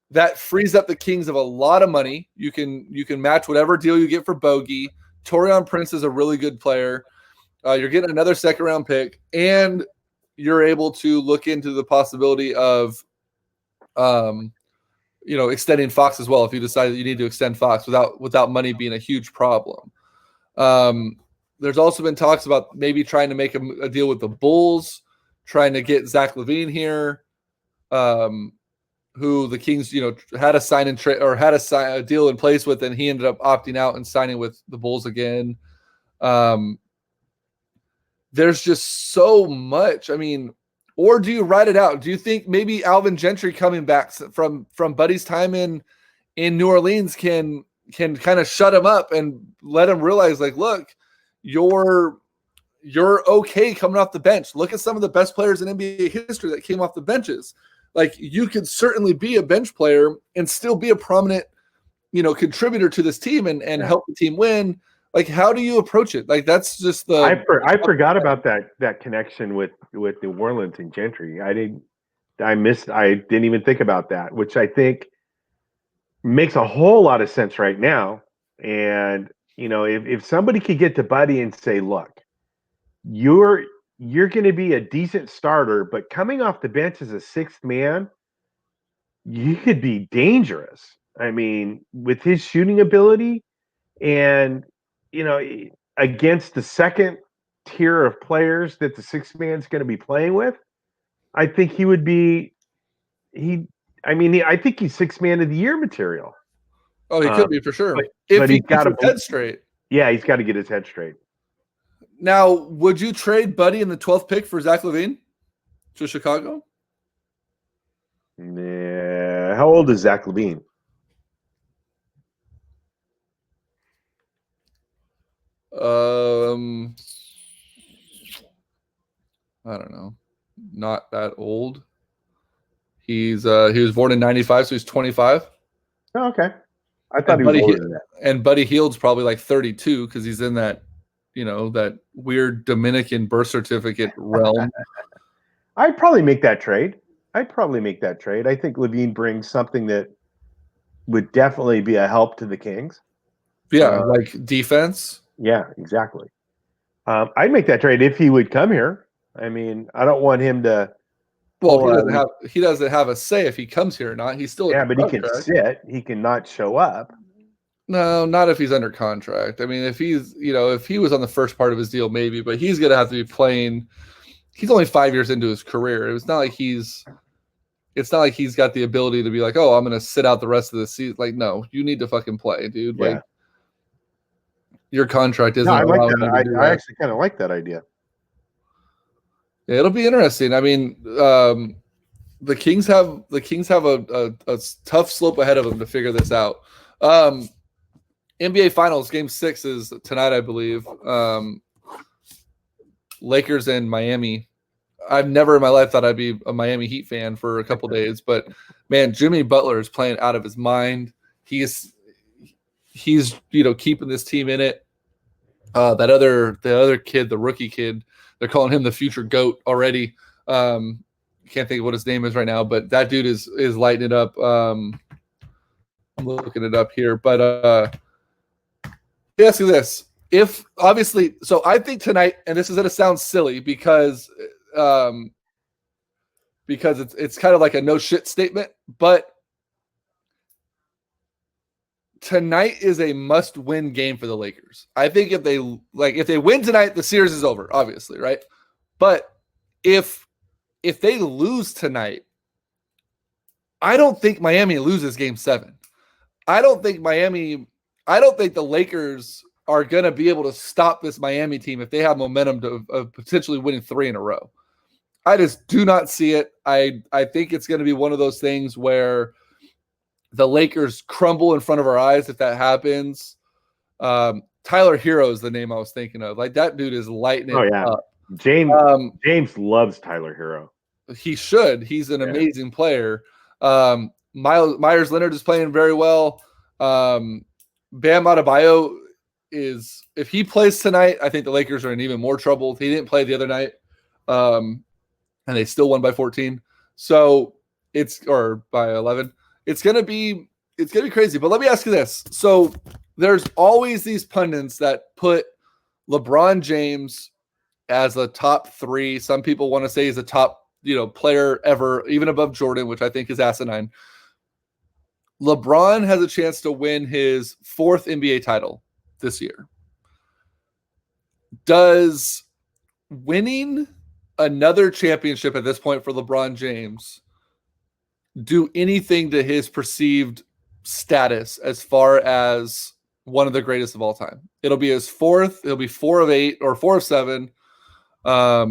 That frees up the Kings of a lot of money. You can match whatever deal you get for Bogey. Taurean Prince is a really good player. You're getting another second-round pick, and you're able to look into the possibility of extending Fox as well if you decide that you need to extend Fox without money being a huge problem. There's also been talks about maybe trying to make a deal with the Bulls, trying to get Zach LaVine here, who the Kings, had a sign and trade or had a deal in place with, and he ended up opting out and signing with the Bulls again. There's just so much. I mean, or do you write it out? Do you think maybe Alvin Gentry coming back from Buddy's time in New Orleans can kind of shut him up and let him realize, like, look, you're okay coming off the bench. Look at some of the best players in NBA history that came off the benches. Like, you could certainly be a bench player and still be a prominent, contributor to this team and help the team win. Like, how do you approach it? Like, that's just the. I forgot about that connection with New Orleans and Gentry. I didn't even think about that, which I think makes a whole lot of sense right now. And if somebody could get to Buddy and say, look, you're going to be a decent starter, but coming off the bench as a sixth man, you could be dangerous. I mean, with his shooting ability and, against the second tier of players that the sixth man's going to be playing with, I think he would be, I think he's sixth man of the year material. Oh, he could be for sure. But he's got his head straight. Yeah, he's got to get his head straight. Now, would you trade Buddy in the 12th pick for Zach LaVine to Chicago? Yeah. How old is Zach LaVine? I don't know. Not that old. He was born in 95, so he's 25. Oh, okay. I thought he was older than that. And Buddy Hield's probably like 32 because he's in that, that weird Dominican birth certificate realm. I'd probably make that trade. I think LaVine brings something that would definitely be a help to the Kings. Yeah, like defense. Yeah, exactly. I'd make that trade if he would come here. I mean, I don't want him to. Well, he doesn't have a say if he comes here or not. He's still but he can sit. He can not show up. No, not if he's under contract. I mean, if he's if he was on the first part of his deal, maybe, but he's gonna have to be playing. He's only 5 years into his career. It's not like he's got the ability to be like, oh, I'm gonna sit out the rest of the season. Like, no, you need to fucking play, dude. Yeah. Like, your contract isn't. No, I like that. I actually kind of like that idea. Yeah, it'll be interesting. I mean, the Kings have a tough slope ahead of them to figure this out. NBA Finals Game 6 is tonight, I believe. Lakers and Miami. I've never in my life thought I'd be a Miami Heat fan for a couple days, but man, Jimmy Butler is playing out of his mind. He's keeping this team in it. The other kid, the rookie kid, they're calling him the future GOAT already. Can't think of what his name is right now, but that dude is lighting it up. I'm looking it up here, but let me ask you this: if obviously, so I think tonight, and this is going to sound silly because it's kind of like a no shit statement, but tonight is a must-win game for the Lakers. I think if they win tonight, the series is over, obviously, right? But if they lose tonight, I don't think Miami loses Game 7. I don't think the Lakers are going to be able to stop this Miami team if they have momentum of potentially winning 3 in a row. I just do not see it. I think it's going to be one of those things where the Lakers crumble in front of our eyes if that happens. Tyler Hero is the name I was thinking of. Like, that dude is lighting it up. James loves Tyler Hero. He should. He's an amazing player. Myers Leonard is playing very well. Bam Adebayo is, if he plays tonight, I think the Lakers are in even more trouble. He didn't play the other night, and they still won by 14. So or by 11. It's gonna be crazy. But let me ask you this: so there's always these pundits that put LeBron James as a top 3. Some people want to say he's a top player ever, even above Jordan, which I think is asinine. LeBron has a chance to win his 4th NBA title this year. Does winning another championship at this point for LeBron James do anything to his perceived status as far as one of the greatest of all time? It'll be his 4th. He'll be 4 of 8 or 4 of 7. Or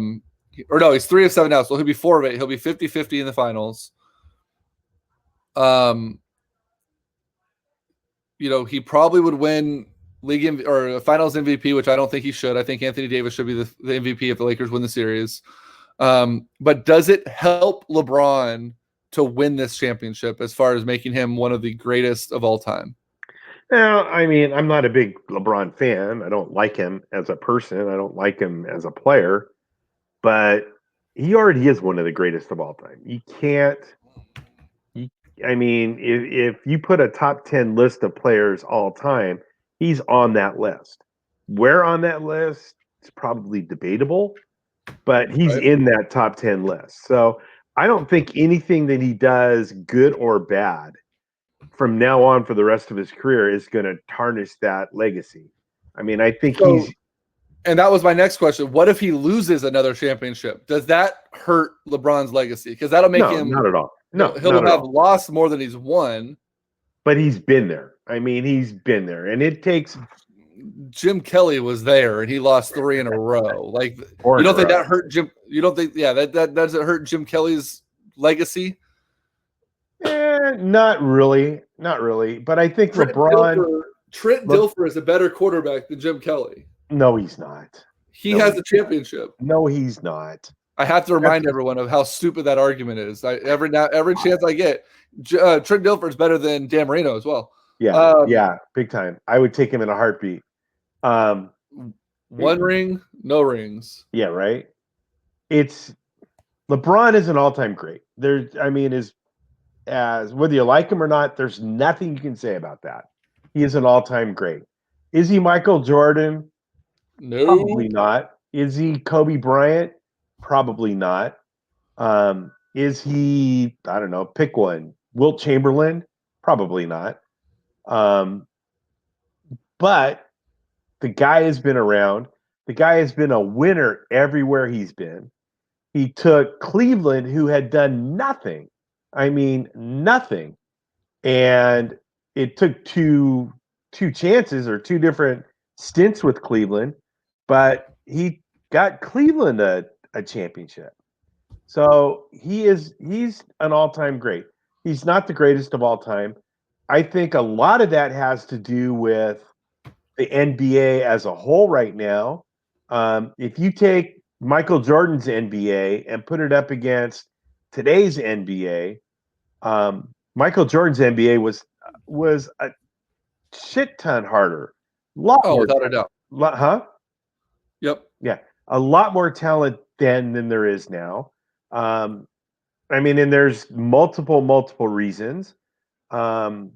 no, he's 3 of 7 now, so he'll be 4 of 8. He'll be 50-50 in the finals. He probably would win league or finals MVP, which I don't think he should. I think Anthony Davis should be the MVP if the Lakers win the series. But does it help LeBron to win this championship as far as making him one of the greatest of all time? Now, I mean, I'm not a big LeBron fan. I don't like him as a person. I don't like him as a player, but he already is one of the greatest of all time. You can't. I mean, if you put a top 10 list of players all time, he's on that list. Where on that list? It's probably debatable, but he's in that top 10 list. So I don't think anything that he does, good or bad, from now on for the rest of his career is going to tarnish that legacy. I mean, I think he's. And that was my next question. What if he loses another championship? Does that hurt LeBron's legacy? Because that'll make him. Not at all. No, he'll have lost more than he's won. But he's been there. I mean, he's been there, and it takes. Jim Kelly was there, and he lost 3 in a row. Like, you don't think that hurt Jim? You don't think, that doesn't hurt Jim Kelly's legacy? Not really. But I think Trent Dilfer is a better quarterback than Jim Kelly. No, he's not. He has a championship. No, he's not. I have to remind everyone of how stupid that argument is. Every chance I get, Trent Dilfer is better than Dan Marino as well. Yeah, big time. I would take him in a heartbeat. 1 ring, no rings. Yeah, right. It's LeBron is an all-time great. As whether you like him or not, there's nothing you can say about that. He is an all-time great. Is he Michael Jordan? No, probably not. Is he Kobe Bryant? Probably not. Is he? I don't know. Pick one. Wilt Chamberlain? Probably not. But the guy has been around. The guy has been a winner everywhere he's been. He took Cleveland, who had done nothing. I mean, nothing. And it took two chances or 2 different stints with Cleveland, but he got Cleveland a championship. So he's an all-time great. He's not the greatest of all time. I think a lot of that has to do with the NBA as a whole right now. If you take Michael Jordan's NBA and put it up against today's NBA, Michael Jordan's NBA was a shit ton harder. Without a doubt. Huh? Yep. Yeah. A lot more talent then than there is now. I mean, and there's multiple reasons. And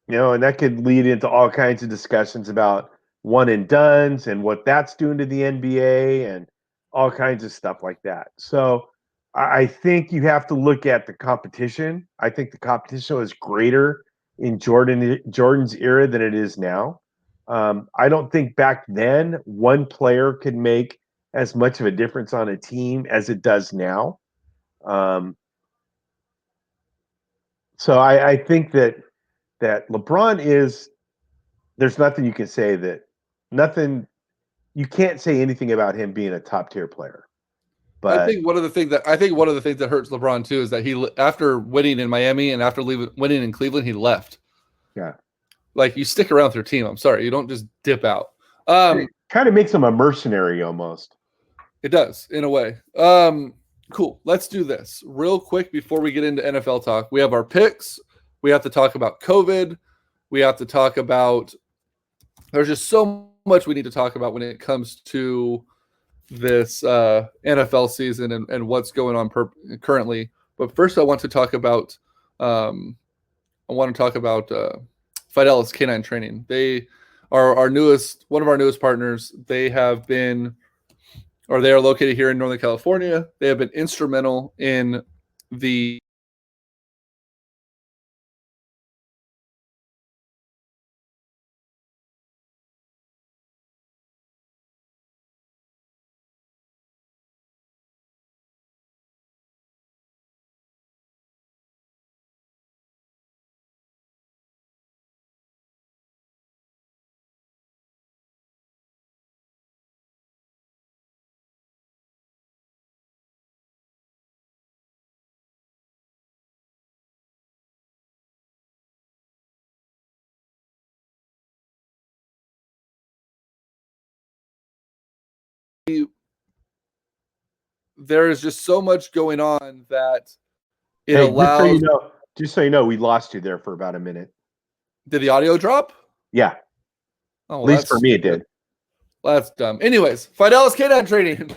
that could lead into all kinds of discussions about one and dones and what that's doing to the NBA and all kinds of stuff like that. So I think you have to look at the competition. I think the competition was greater in Jordan's era than it is now. I don't think back then one player could make as much of a difference on a team as it does now. So I think that LeBron is. There's nothing you can say you can't say anything about him being a top tier player. But I think one of the things that hurts LeBron too is that he, after winning in Miami and after winning in Cleveland, he left. Yeah, like, you stick around with your team. I'm sorry, you don't just dip out. It kind of makes him a mercenary almost. It does, in a way. Cool. Let's do this real quick before we get into NFL talk. We have our picks. We have to talk about COVID. We have to talk about. There's just so much we need to talk about when it comes to this NFL season and what's going on currently. But first, I want to talk about Fidelis Canine Training. They are one of our newest partners. They are located here in Northern California. They have been instrumental in the there is just so much going on that it allows. Just so you know, we lost you there for about a minute. Did the audio drop? Yeah. Oh, At least for me, it did. Well, that's dumb. Anyways, Fidelis Canine Training.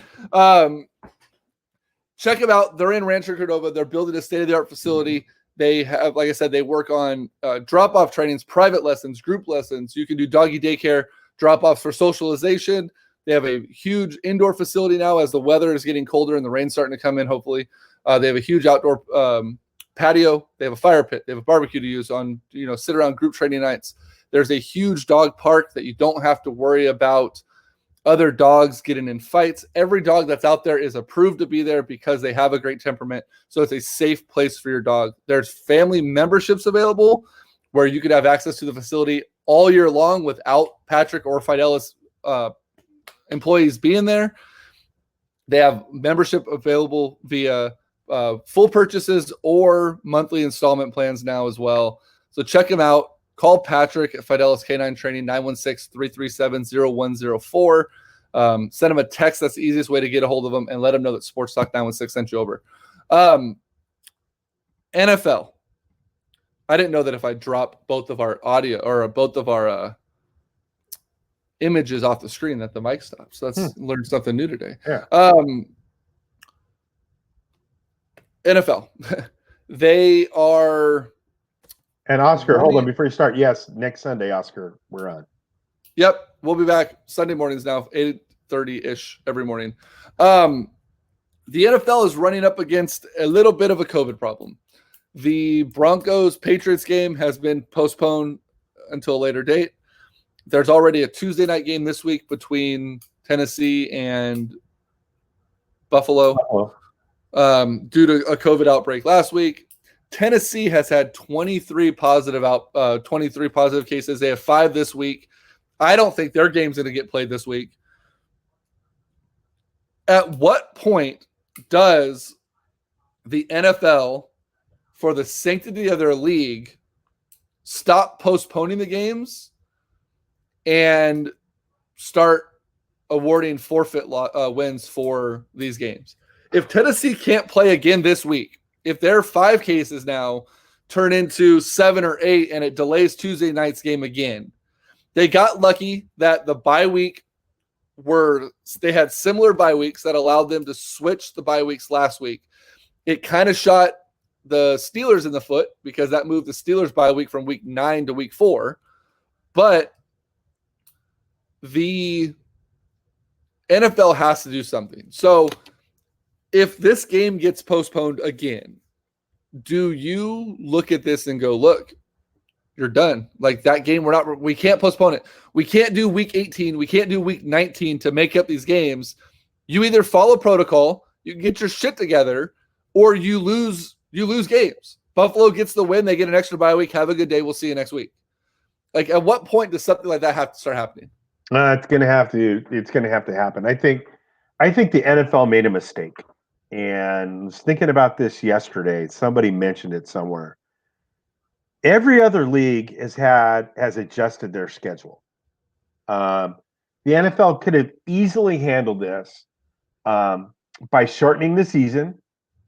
Check them out. They're in Rancho Cordova. They're building a state-of-the-art facility. They have, like I said, they work on drop-off trainings, private lessons, group lessons. You can do doggy daycare, drop-offs for socialization. They have a huge indoor facility now as the weather is getting colder and the rain's starting to come in, hopefully. They have a huge outdoor patio. They have a fire pit. They have a barbecue to use on, sit around group training nights. There's a huge dog park that you don't have to worry about other dogs getting in fights. Every dog that's out there is approved to be there because they have a great temperament. So it's a safe place for your dog. There's family memberships available where you could have access to the facility all year long without Patrick or Fidelis employees being there. They have membership available via full purchases or monthly installment plans now as well. So check them out. Call Patrick at Fidelis Canine Training, 916-337-0104. Send him a text. That's the easiest way to get a hold of him, and let him know that Sports Talk 916 sent you over. NFL. I didn't know that if I drop both of our audio or both of our images off the screen that the mic stops. So let's learn something new today. Yeah. NFL. They are... And Oscar, hold on before you start. Yes, next Sunday, Oscar, we're on. Yep, we'll be back Sunday mornings now, 8:30-ish every morning. The NFL is running up against a little bit of a COVID problem. The Broncos-Patriots game has been postponed until a later date. There's already a Tuesday night game this week between Tennessee and Buffalo due to a COVID outbreak last week. Tennessee has had 23 positive cases. They have 5 this week. I don't think their game's going to get played this week. At what point does the NFL, for the sanctity of their league, stop postponing the games and start awarding forfeit wins for these games? If Tennessee can't play again this week, if their 5 cases now turn into 7 or 8 and it delays Tuesday night's game again, they got lucky that the bye week they had similar bye weeks that allowed them to switch the bye weeks last week. It kind of shot the Steelers in the foot because that moved the Steelers bye week from week 9 to week 4. But the NFL has to do something. So if this game gets postponed again, do you look at this and go, look, you're done. Like that game, we can't postpone it. We can't do week 18. We can't do week 19 to make up these games. You either follow protocol, you get your shit together, or you lose games. Buffalo gets the win. They get an extra bye week. Have a good day. We'll see you next week. Like at what point does something like that have to start happening? It's going to have to happen. I think the NFL made a mistake. And I was thinking about this yesterday. Somebody mentioned it somewhere. Every other league has adjusted their schedule. The NFL could have easily handled this by shortening the season,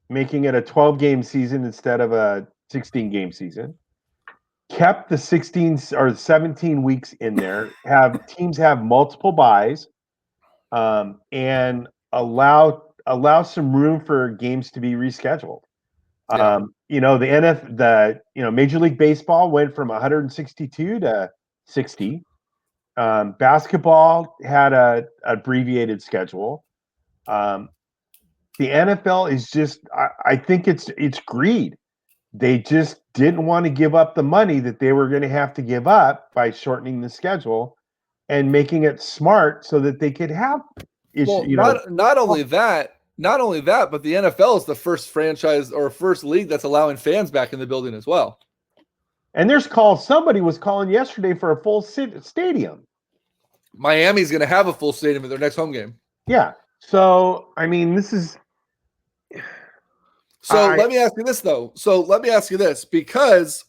making it a 12-game season instead of a 16-game season. Kept the 16 or 17 weeks in there. Have teams have multiple buys, and allow some room for games to be rescheduled. Yeah. Major League Baseball went from 162 to 60. Basketball had a abbreviated schedule. The NFL is just, I think it's greed. They just didn't want to give up the money that they were going to have to give up by shortening the schedule and making it smart so that they could have not only that, but the NFL is the first franchise or first league that's allowing fans back in the building as well. And somebody was calling yesterday for a full stadium. Miami's going to have a full stadium at their next home game. Yeah. So, I mean, this is... let me ask you this, though. Because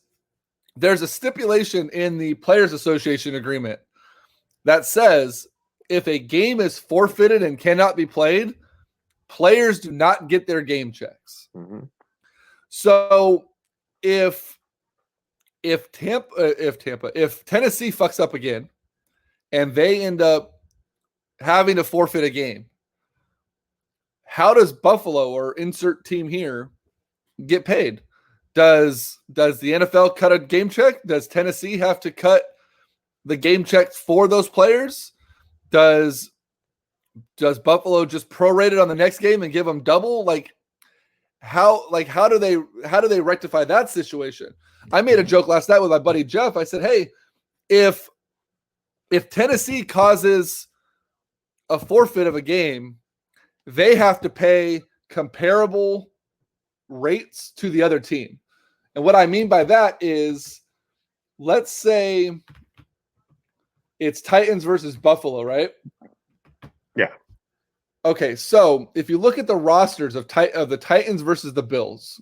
there's a stipulation in the Players Association agreement that says if a game is forfeited and cannot be played, players do not get their game checks. Mm-hmm. So if if Tennessee fucks up again and they end up having to forfeit a game, how does Buffalo or insert team here get paid? Does the NFL cut a game check? Does Tennessee have to cut the game checks for those players? Does Buffalo just prorate it on the next game and give them double? How do they rectify that situation? I made a joke last night with my buddy Jeff. I said, hey, if Tennessee causes a forfeit of a game, they have to pay comparable rates to the other team. And what I mean by that is, let's say it's Titans versus Buffalo, right? Yeah. Okay, so if you look at the rosters of the Titans versus the Bills,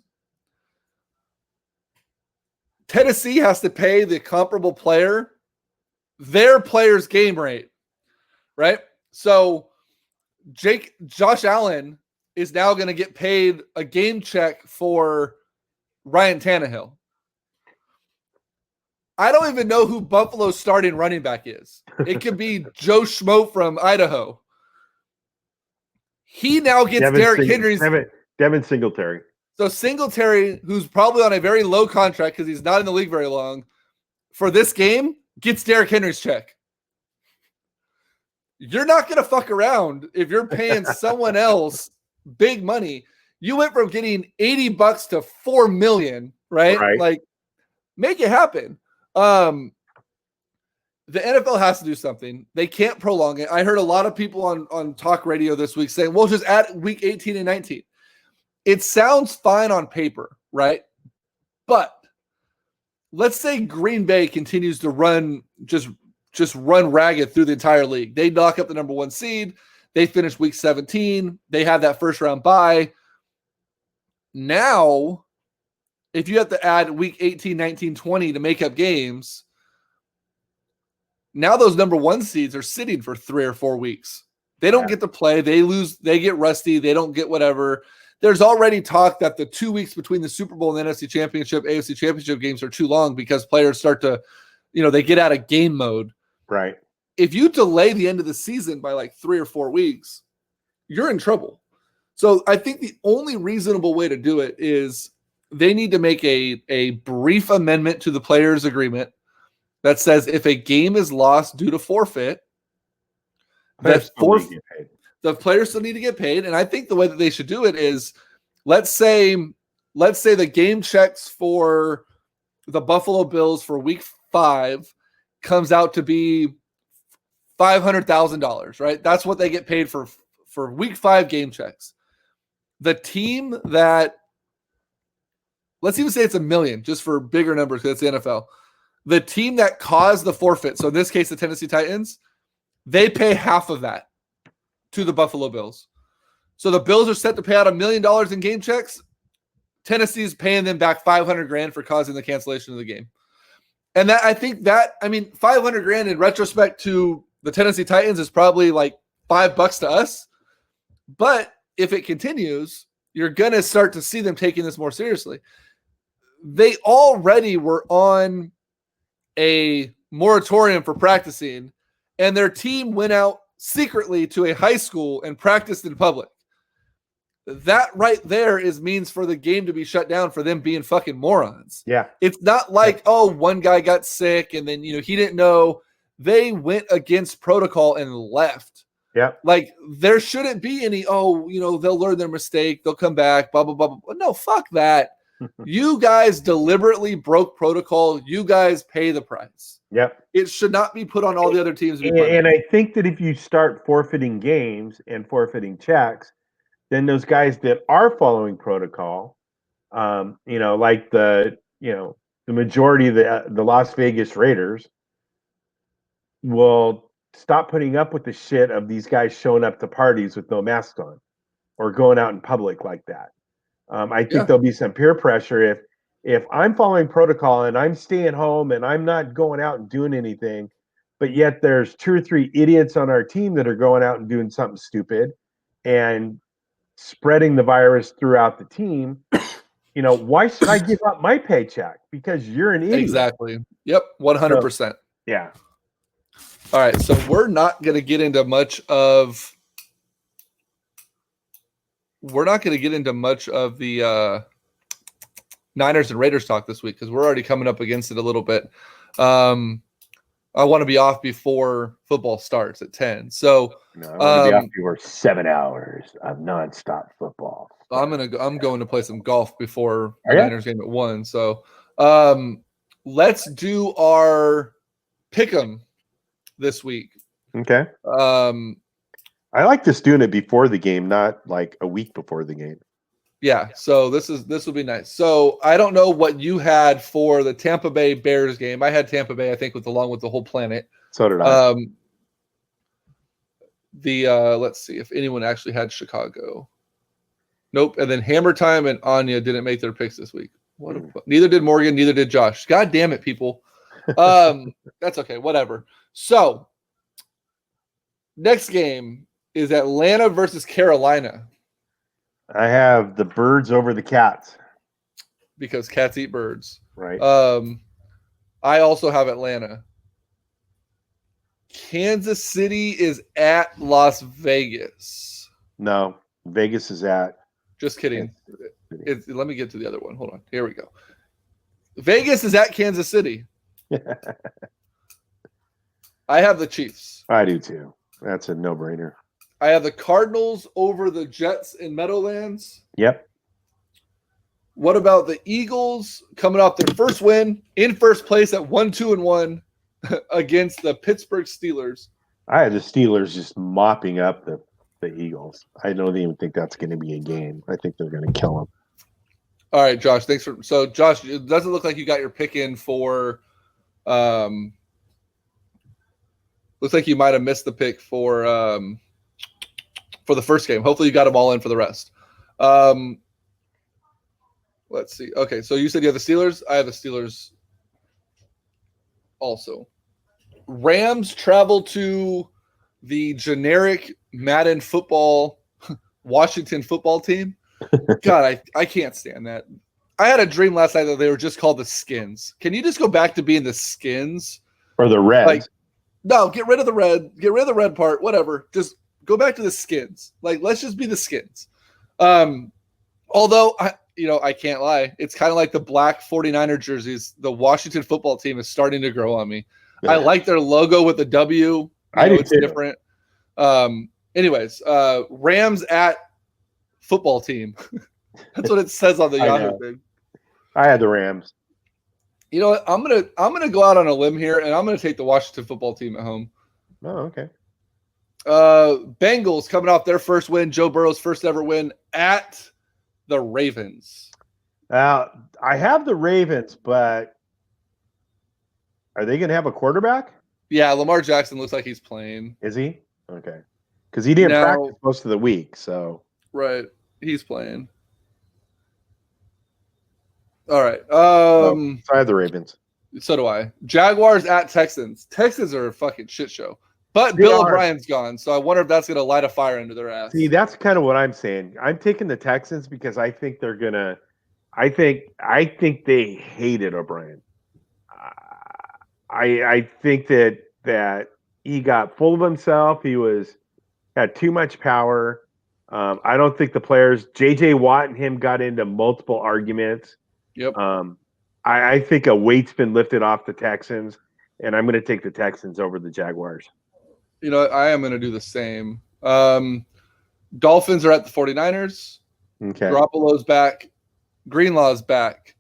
Tennessee has to pay the comparable player their player's game rate, right? So Josh Allen is now going to get paid a game check for Ryan Tannehill. I don't even know who Buffalo's starting running back is. It could be Joe Schmo from Idaho. He now gets Derrick Henry's Devin Singletary. So Singletary, who's probably on a very low contract because he's not in the league very long, for this game, gets Derrick Henry's check. You're not going to fuck around if you're paying someone else big money. You went from getting $80 to $4 million, right? Like, make it happen. The NFL has to do something. They can't prolong it. I heard a lot of people on talk radio this week saying, well, just add week 18 and 19. It sounds fine on paper, right? But let's say Green Bay continues to run, just run ragged through the entire league. They knock up the number 1 seed. They finish week 17. They have that first round bye. Now, if you have to add week 18, 19, 20 to make up games, now those number 1 seeds are sitting for 3 or 4 weeks. They don't get to play. They lose. They get rusty. They don't get whatever. There's already talk that the 2 weeks between the Super Bowl and the NFC Championship, AFC Championship games are too long because players start to, they get out of game mode. Right. If you delay the end of the season by like 3 or 4 weeks, you're in trouble. So I think the only reasonable way to do it is they need to make a brief amendment to the players' agreement that says if a game is lost due to forfeit, the players still need to get paid. And I think the way that they should do it is, let's say the game checks for the Buffalo Bills for week 5 comes out to be $500,000, right? That's what they get paid for week 5 game checks. The team that, let's even say it's $1 million, just for bigger numbers, because it's the NFL. The team that caused the forfeit, so in this case, the Tennessee Titans, they pay half of that to the Buffalo Bills. So the Bills are set to pay out $1 million in game checks. Tennessee's paying them back $500,000 for causing the cancellation of the game. And that, I think that, $500,000 in retrospect to the Tennessee Titans is probably like $5 to us. But if it continues, you're going to start to see them taking this more seriously. They already were on a moratorium for practicing, and their team went out secretly to a high school and practiced in public. That right there is means for the game to be shut down for them being fucking morons. Yeah. It's not like, one guy got sick and then, he didn't know. They went against protocol and left. Yeah. Like, there shouldn't be any, they'll learn their mistake. They'll come back, blah, blah, blah, blah. No, fuck that. You guys deliberately broke protocol. You guys pay the price. Yep. It should not be put on all the other teams. And I think that if you start forfeiting games and forfeiting checks, then those guys that are following protocol, like the majority of the Las Vegas Raiders will stop putting up with the shit of these guys showing up to parties with no masks on or going out in public like that. I think there'll be some peer pressure if I'm following protocol and I'm staying home and I'm not going out and doing anything, but yet there's 2 or 3 idiots on our team that are going out and doing something stupid and spreading the virus throughout the team. why should I give up my paycheck? Because you're an idiot. Exactly. Yep, 100%. So, yeah. All right, so we're not going to get into much of the Niners and Raiders talk this week because we're already coming up against it a little bit. I want to be off before football starts at 10. So I want to be off before 7 hours of nonstop football. I'm going to play some golf before the Niners game at 1. So let's do our pick'em this week. Okay. I like just doing it before the game, not like a week before the game. Yeah, so this will be nice. So I don't know what you had for the Tampa Bay Bears game. I had Tampa Bay, I think, along with the whole planet. So did I. Let's see if anyone actually had Chicago. Nope. And then Hammer Time and Anya didn't make their picks this week. Neither did Morgan. Neither did Josh. God damn it, people. That's okay. Whatever. So next game is Atlanta versus Carolina. I have the Birds over the Cats. Because cats eat birds. Right. I also have Atlanta. Kansas City is at Las Vegas. No, Vegas is at. Just kidding. Let me get to the other one. Hold on. Here we go. Vegas is at Kansas City. I have the Chiefs. I do too. That's a no-brainer. I have the Cardinals over the Jets in Meadowlands. Yep. What about the Eagles coming off their first win in first place at 1-2-1 against the Pittsburgh Steelers? I had the Steelers just mopping up the Eagles. I don't even think that's going to be a game. I think they're going to kill them. All right, Josh. Thanks for. So, Josh, it doesn't look like you got your pick in for. Looks like you might have missed the pick for the first game. Hopefully, you got them all in for the rest. Let's see. Okay, so you said you have the Steelers. I have the Steelers also. Rams travel to the generic Madden football Washington football team. God, I can't stand that. I had a dream last night that they were just called the Skins. Can you just go back to being the Skins? Or the Reds? Like, no, get rid of the red. Get rid of the red part. Whatever. Just go back to the Skins. Like, let's just be the Skins. Although, I can't lie. It's kind of like the black 49er jerseys. The Washington football team is starting to grow on me. Yeah. I like their logo with the W. I do it's too. Different. Anyways, Rams at football team. That's what it says on the Yahoo thing. I had the Rams. You know what? I'm gonna go out on a limb here, and I'm gonna take the Washington football team at home. Oh, okay. Bengals coming off their first win, Joe Burrow's first ever win at the Ravens. I have the Ravens, but are they gonna have a quarterback? Yeah, Lamar Jackson looks like he's playing. Is he? Okay. Because he didn't practice most of the week, so right. He's playing. All right. I have the Ravens. So do I. Jaguars at Texans. Texans are a fucking shit show. But Bill O'Brien's gone, so I wonder if that's going to light a fire under their ass. See, that's kind of what I'm saying. I'm taking the Texans because I think they're going to – I think they hated O'Brien. I think that he got full of himself. He had too much power. I don't think the players – J.J. Watt and him got into multiple arguments. Yep. I think a weight's been lifted off the Texans, and I'm going to take the Texans over the Jaguars. You know, I am going to do the same. Dolphins are at the 49ers. Okay. Garoppolo's back. Greenlaw's back.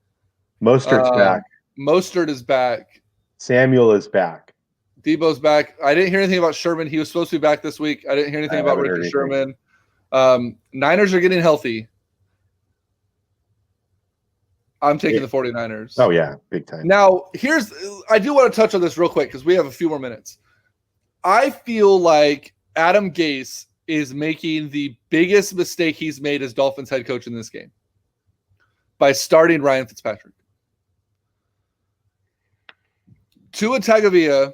Mostert's back. Mostert is back. Samuel is back. Debo's back. I didn't hear anything about Sherman. He was supposed to be back this week. I didn't hear anything about Richard Sherman. Niners are getting healthy. I'm taking the 49ers. Oh, yeah. Big time. Now, I do want to touch on this real quick because we have a few more minutes. I feel like Adam Gase is making the biggest mistake he's made as Dolphins head coach in this game by starting Ryan Fitzpatrick. Tua Tagovailoa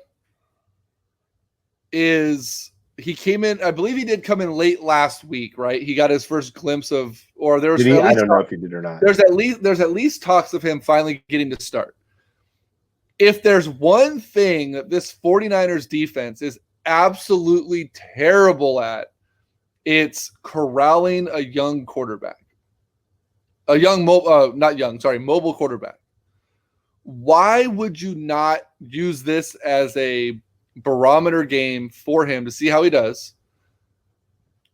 is he came in. I believe he did come in late last week, right? He got his first glimpse of, or there was. Did he? I don't know if he did or not. There's at least talks of him finally getting to start. If there's one thing that this 49ers defense is absolutely terrible at, it's corralling a young quarterback. Mobile quarterback. Why would you not use this as a barometer game for him to see how he does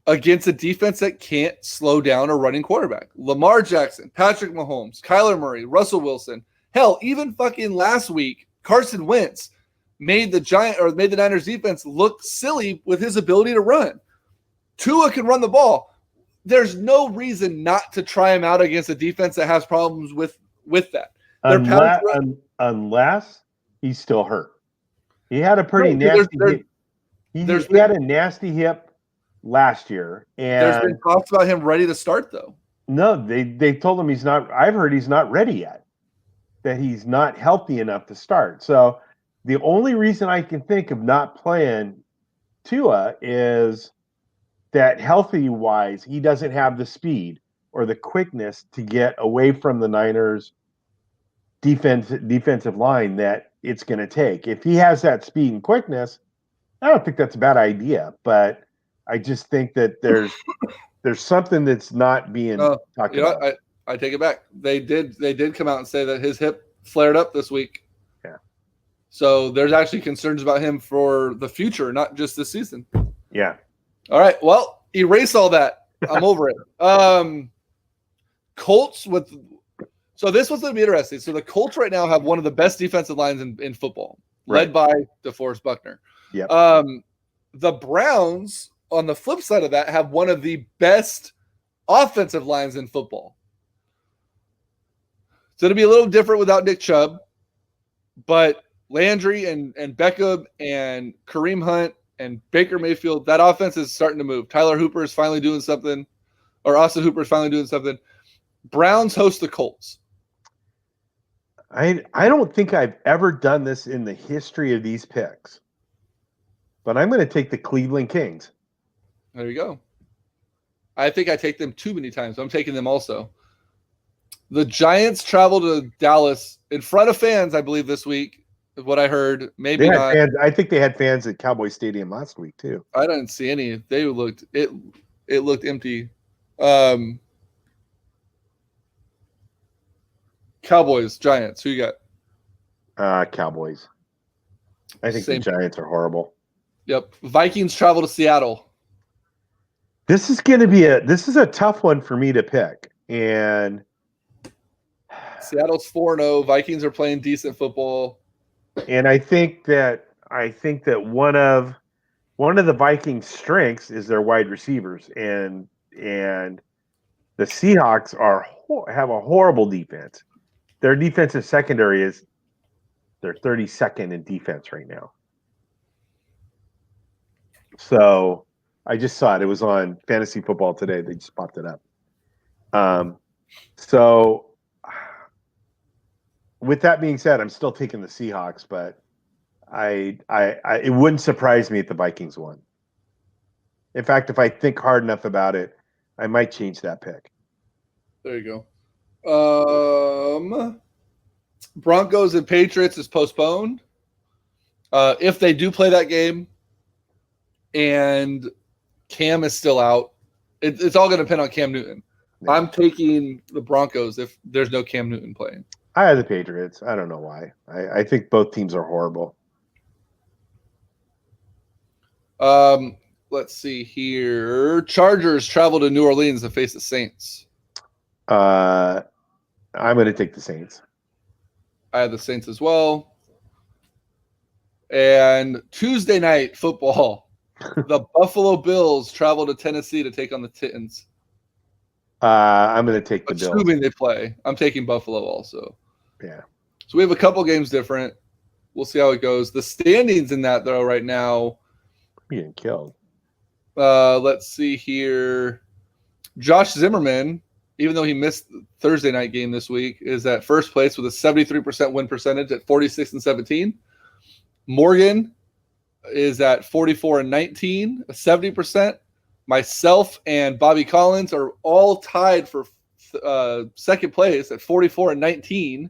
against a defense that can't slow down a running quarterback? Lamar Jackson, Patrick Mahomes, Kyler Murray, Russell Wilson. Hell, even fucking last week, Carson Wentz made the Niners defense look silly with his ability to run. Tua can run the ball. There's no reason not to try him out against a defense that has problems with that. Unless he's still hurt. He had a pretty nasty hip. He had a nasty hip last year. And there's been talks about him ready to start, though. No, they told him he's not. I've heard he's not ready yet, that he's not healthy enough to start. So the only reason I can think of not playing Tua is that healthy-wise, he doesn't have the speed or the quickness to get away from the Niners' defensive line that it's going to take. If he has that speed and quickness, I don't think that's a bad idea. But I just think that there's something that's not being talked about. I take it back. They did come out and say that his hip flared up this week. Yeah. So there's actually concerns about him for the future, not just this season. Yeah. All right. Well, erase all that. I'm over it. Colts with. So this was going to be interesting. So the Colts right now have one of the best defensive lines in football, led by DeForest Buckner. Yep. The Browns, on the flip side of that, have one of the best offensive lines in football. So it'll be a little different without Nick Chubb, but Landry and Beckham and Kareem Hunt and Baker Mayfield, that offense is starting to move. Tyler Hooper is finally doing something, or Austin Hooper is finally doing something. Browns host the Colts. I don't think I've ever done this in the history of these picks, but I'm going to take the Cleveland Kings. There you go. I think I take them too many times. I'm taking them also. The Giants travel to Dallas in front of fans, I believe, this week, is what I heard. Maybe not. Fans, I think they had fans at Cowboy Stadium last week, too. I didn't see any. They looked – it looked empty. Cowboys, Giants. Who you got? Cowboys. I think the Giants are horrible. Yep. Vikings travel to Seattle. This is going to be a tough one for me to pick. And Seattle's 4-0. Vikings are playing decent football. And I think that one of the Vikings' strengths is their wide receivers, and the Seahawks have a horrible defense. Their defensive secondary they're 32nd in defense right now. So I just saw it. It was on Fantasy Football today. They just popped it up. So with that being said, I'm still taking the Seahawks, but it wouldn't surprise me if the Vikings won. In fact, if I think hard enough about it, I might change that pick. There you go. Broncos and Patriots is postponed. If they do play that game and Cam is still out, it's all going to depend on Cam Newton. I'm taking the Broncos if there's no Cam Newton playing. I have the Patriots. I don't know why. I think both teams are horrible. Let's see here. Chargers travel to New Orleans to face the Saints. I'm going to take the Saints. I have the Saints as well. And Tuesday night football, the Buffalo Bills travel to Tennessee to take on the Titans. I'm going to take the Bills. Assuming they play. I'm taking Buffalo also. Yeah. So we have a couple games different. We'll see how it goes. The standings in that, though, right now. Being killed. Let's see here. Josh Zimmerman, even though he missed the Thursday night game this week, is at first place with a 73% win percentage at 46-17. Morgan is at 44-19, 70%. Myself and Bobby Collins are all tied for second place at 44-19.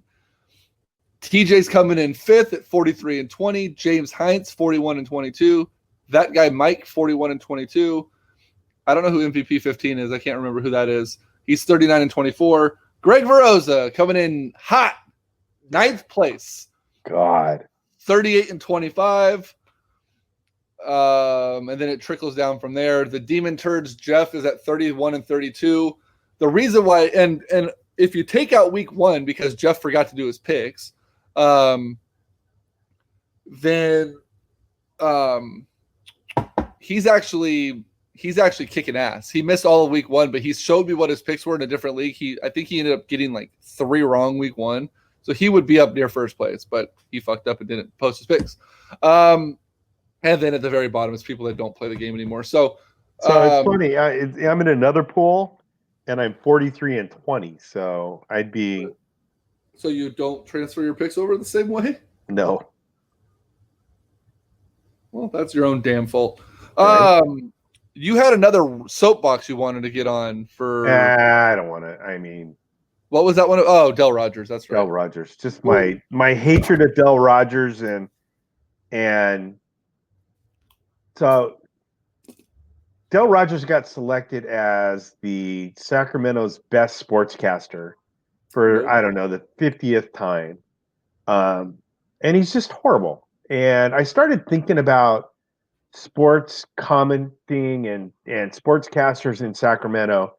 TJ's coming in fifth at 43-20. James Heinz 41-22. That guy Mike 41-22. I don't know who MVP 15 is. I can't remember who that is. He's 39-24. Greg Veroza coming in hot, ninth place. God. 38-25. And then it trickles down from there. The Demon Turds, Jeff, is at 31-32. The reason why, and if you take out week one because Jeff forgot to do his picks, then he's actually kicking ass. He missed all of week one, but he showed me what his picks were in a different league. I think he ended up getting like 3 wrong week one. So he would be up near first place, but he fucked up and didn't post his picks. And then at the very bottom is people that don't play the game anymore. So it's funny. I'm in another pool, and I'm 43-20. So I'd be. So you don't transfer your picks over the same way? No. Well, that's your own damn fault. Right. You had another soapbox you wanted to get on for. I don't want to. I mean. What was that one? Oh, Del Rogers. That's right. Del Rogers. Just my hatred of Del Rogers and. So, Del Rogers got selected as the Sacramento's best sportscaster for, I don't know, the 50th time. And he's just horrible. And I started thinking about sports commenting and sportscasters in Sacramento.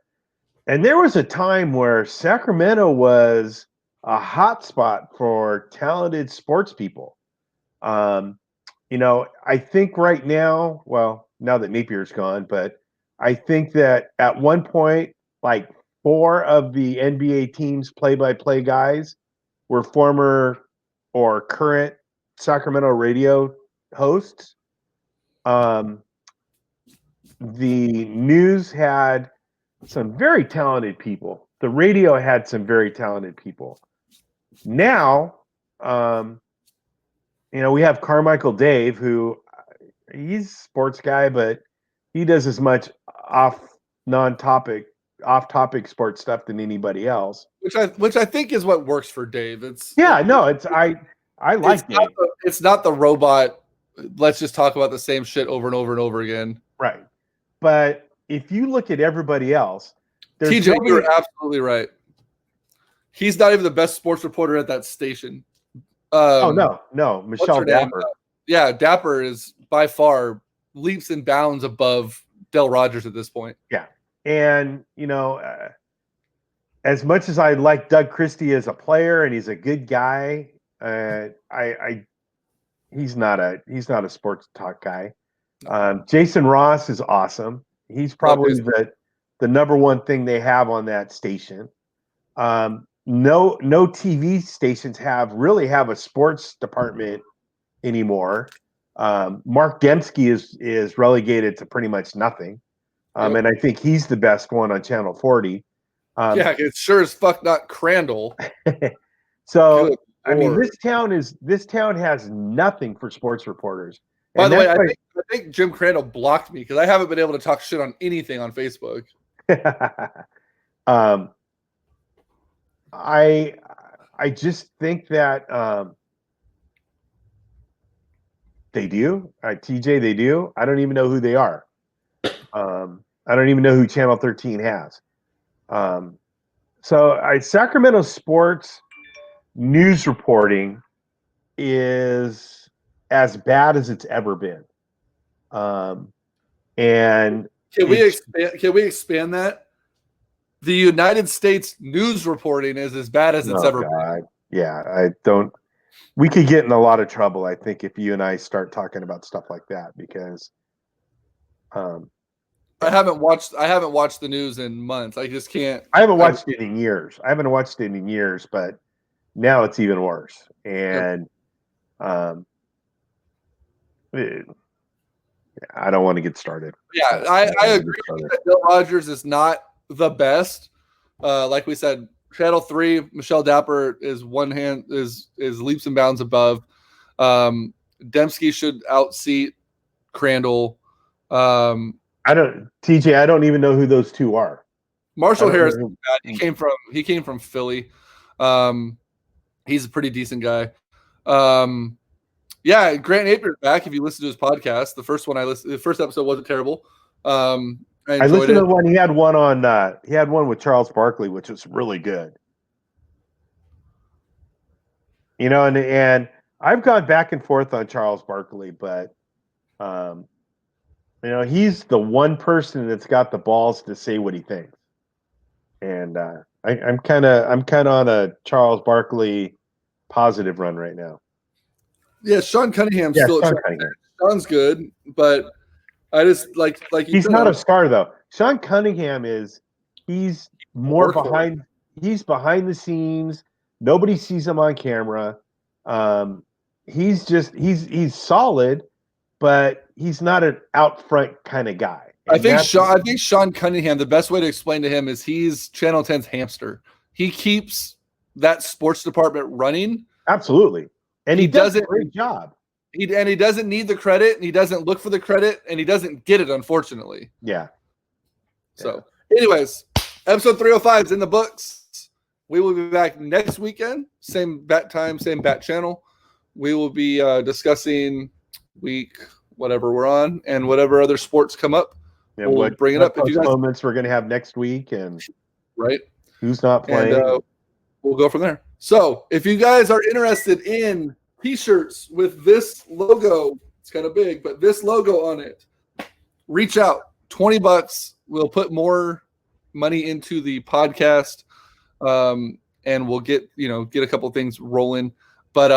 And there was a time where Sacramento was a hotspot for talented sports people. I think right now, well, now that Napier's gone, but I think that at one point, like 4 of the NBA team's play-by-play guys were former or current Sacramento radio hosts. The news had some very talented people. The radio had some very talented people. Now, we have Carmichael Dave, who he's a sports guy, but he does as much off-topic sports stuff than anybody else. Which I think is what works for Dave. I like Dave. It's not the robot. Let's just talk about the same shit over and over and over again. Right. But if you look at everybody else, TJ, you're absolutely right. He's not even the best sports reporter at that station. No, Michelle Dapper. Yeah, Dapper is by far leaps and bounds above Del Rogers at this point. Yeah, and as much as I like Doug Christie as a player and he's a good guy, he's not a sports talk guy. Jason Ross is awesome. He's probably the number one thing they have on that station. No TV stations really have a sports department anymore. Mark Dembski is relegated to pretty much nothing. And I think he's the best one on Channel 40. It's sure as fuck not Crandall. So I mean, this town has nothing for sports reporters. By the way, I think Jim Crandall blocked me because I haven't been able to talk shit on anything on Facebook. I just think that they do. TJ, they do. I don't even know who they are. I don't even know who Channel 13 has. So Sacramento sports news reporting is as bad as it's ever been. And can we expand that? The United States news reporting is as bad as it's ever been. Yeah, I don't. We could get in a lot of trouble, I think, if you and I start talking about stuff like that, because I haven't watched the news in months. I just can't. I haven't watched it in years. But now it's even worse. And I don't want to get started. Yeah, I agree that Bill Rogers is not the best. Like we said, Channel 3, Michelle Dapper is leaps and bounds above. Dembski should outseat Crandall. I don't even know who those two are. Marshall Harris. He came from Philly. He's a pretty decent guy. Yeah, Grant Napier's back. If you listen to his podcast, the first episode wasn't terrible. I listened to the one. He had one with Charles Barkley, which was really good. You know, and I've gone back and forth on Charles Barkley, but you know, he's the one person that's got the balls to say what he thinks. And I'm kind of on a Charles Barkley positive run right now. Yeah, Sean Cunningham's still. Sean's good, but I just like he's not a star though. Sean Cunningham he's more behind. He's behind the scenes. Nobody sees him on camera. He's solid, but he's not an out front kind of guy. I think Sean Cunningham, the best way to explain to him is he's Channel 10's hamster. He keeps that sports department running. Absolutely. And he does a great job. He doesn't need the credit, and he doesn't look for the credit, and he doesn't get it, unfortunately. Yeah. So, anyways, episode 305 is in the books. We will be back next weekend. Same bat time, same bat channel. We will be discussing week whatever we're on and whatever other sports come up. Yeah, we'll bring it up. If you guys moments we're going to have next week and right, who's not playing, and, we'll go from there. So, if you guys are interested in T-shirts with this logo, it's kind of big, but this logo on it, reach out. $20. We'll put more money into the podcast, and we'll get a couple of things rolling. But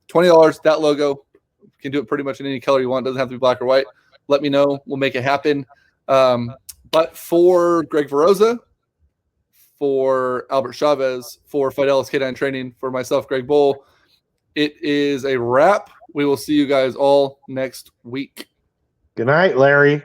$20, that logo, you can do it pretty much in any color you want. It doesn't have to be black or white. Let me know. We'll make it happen. But for Greg Veroza, for Albert Chavez, for Fidelis K9 Training, for myself, Greg Bull, it is a wrap. We will see you guys all next week. Good night, Larry.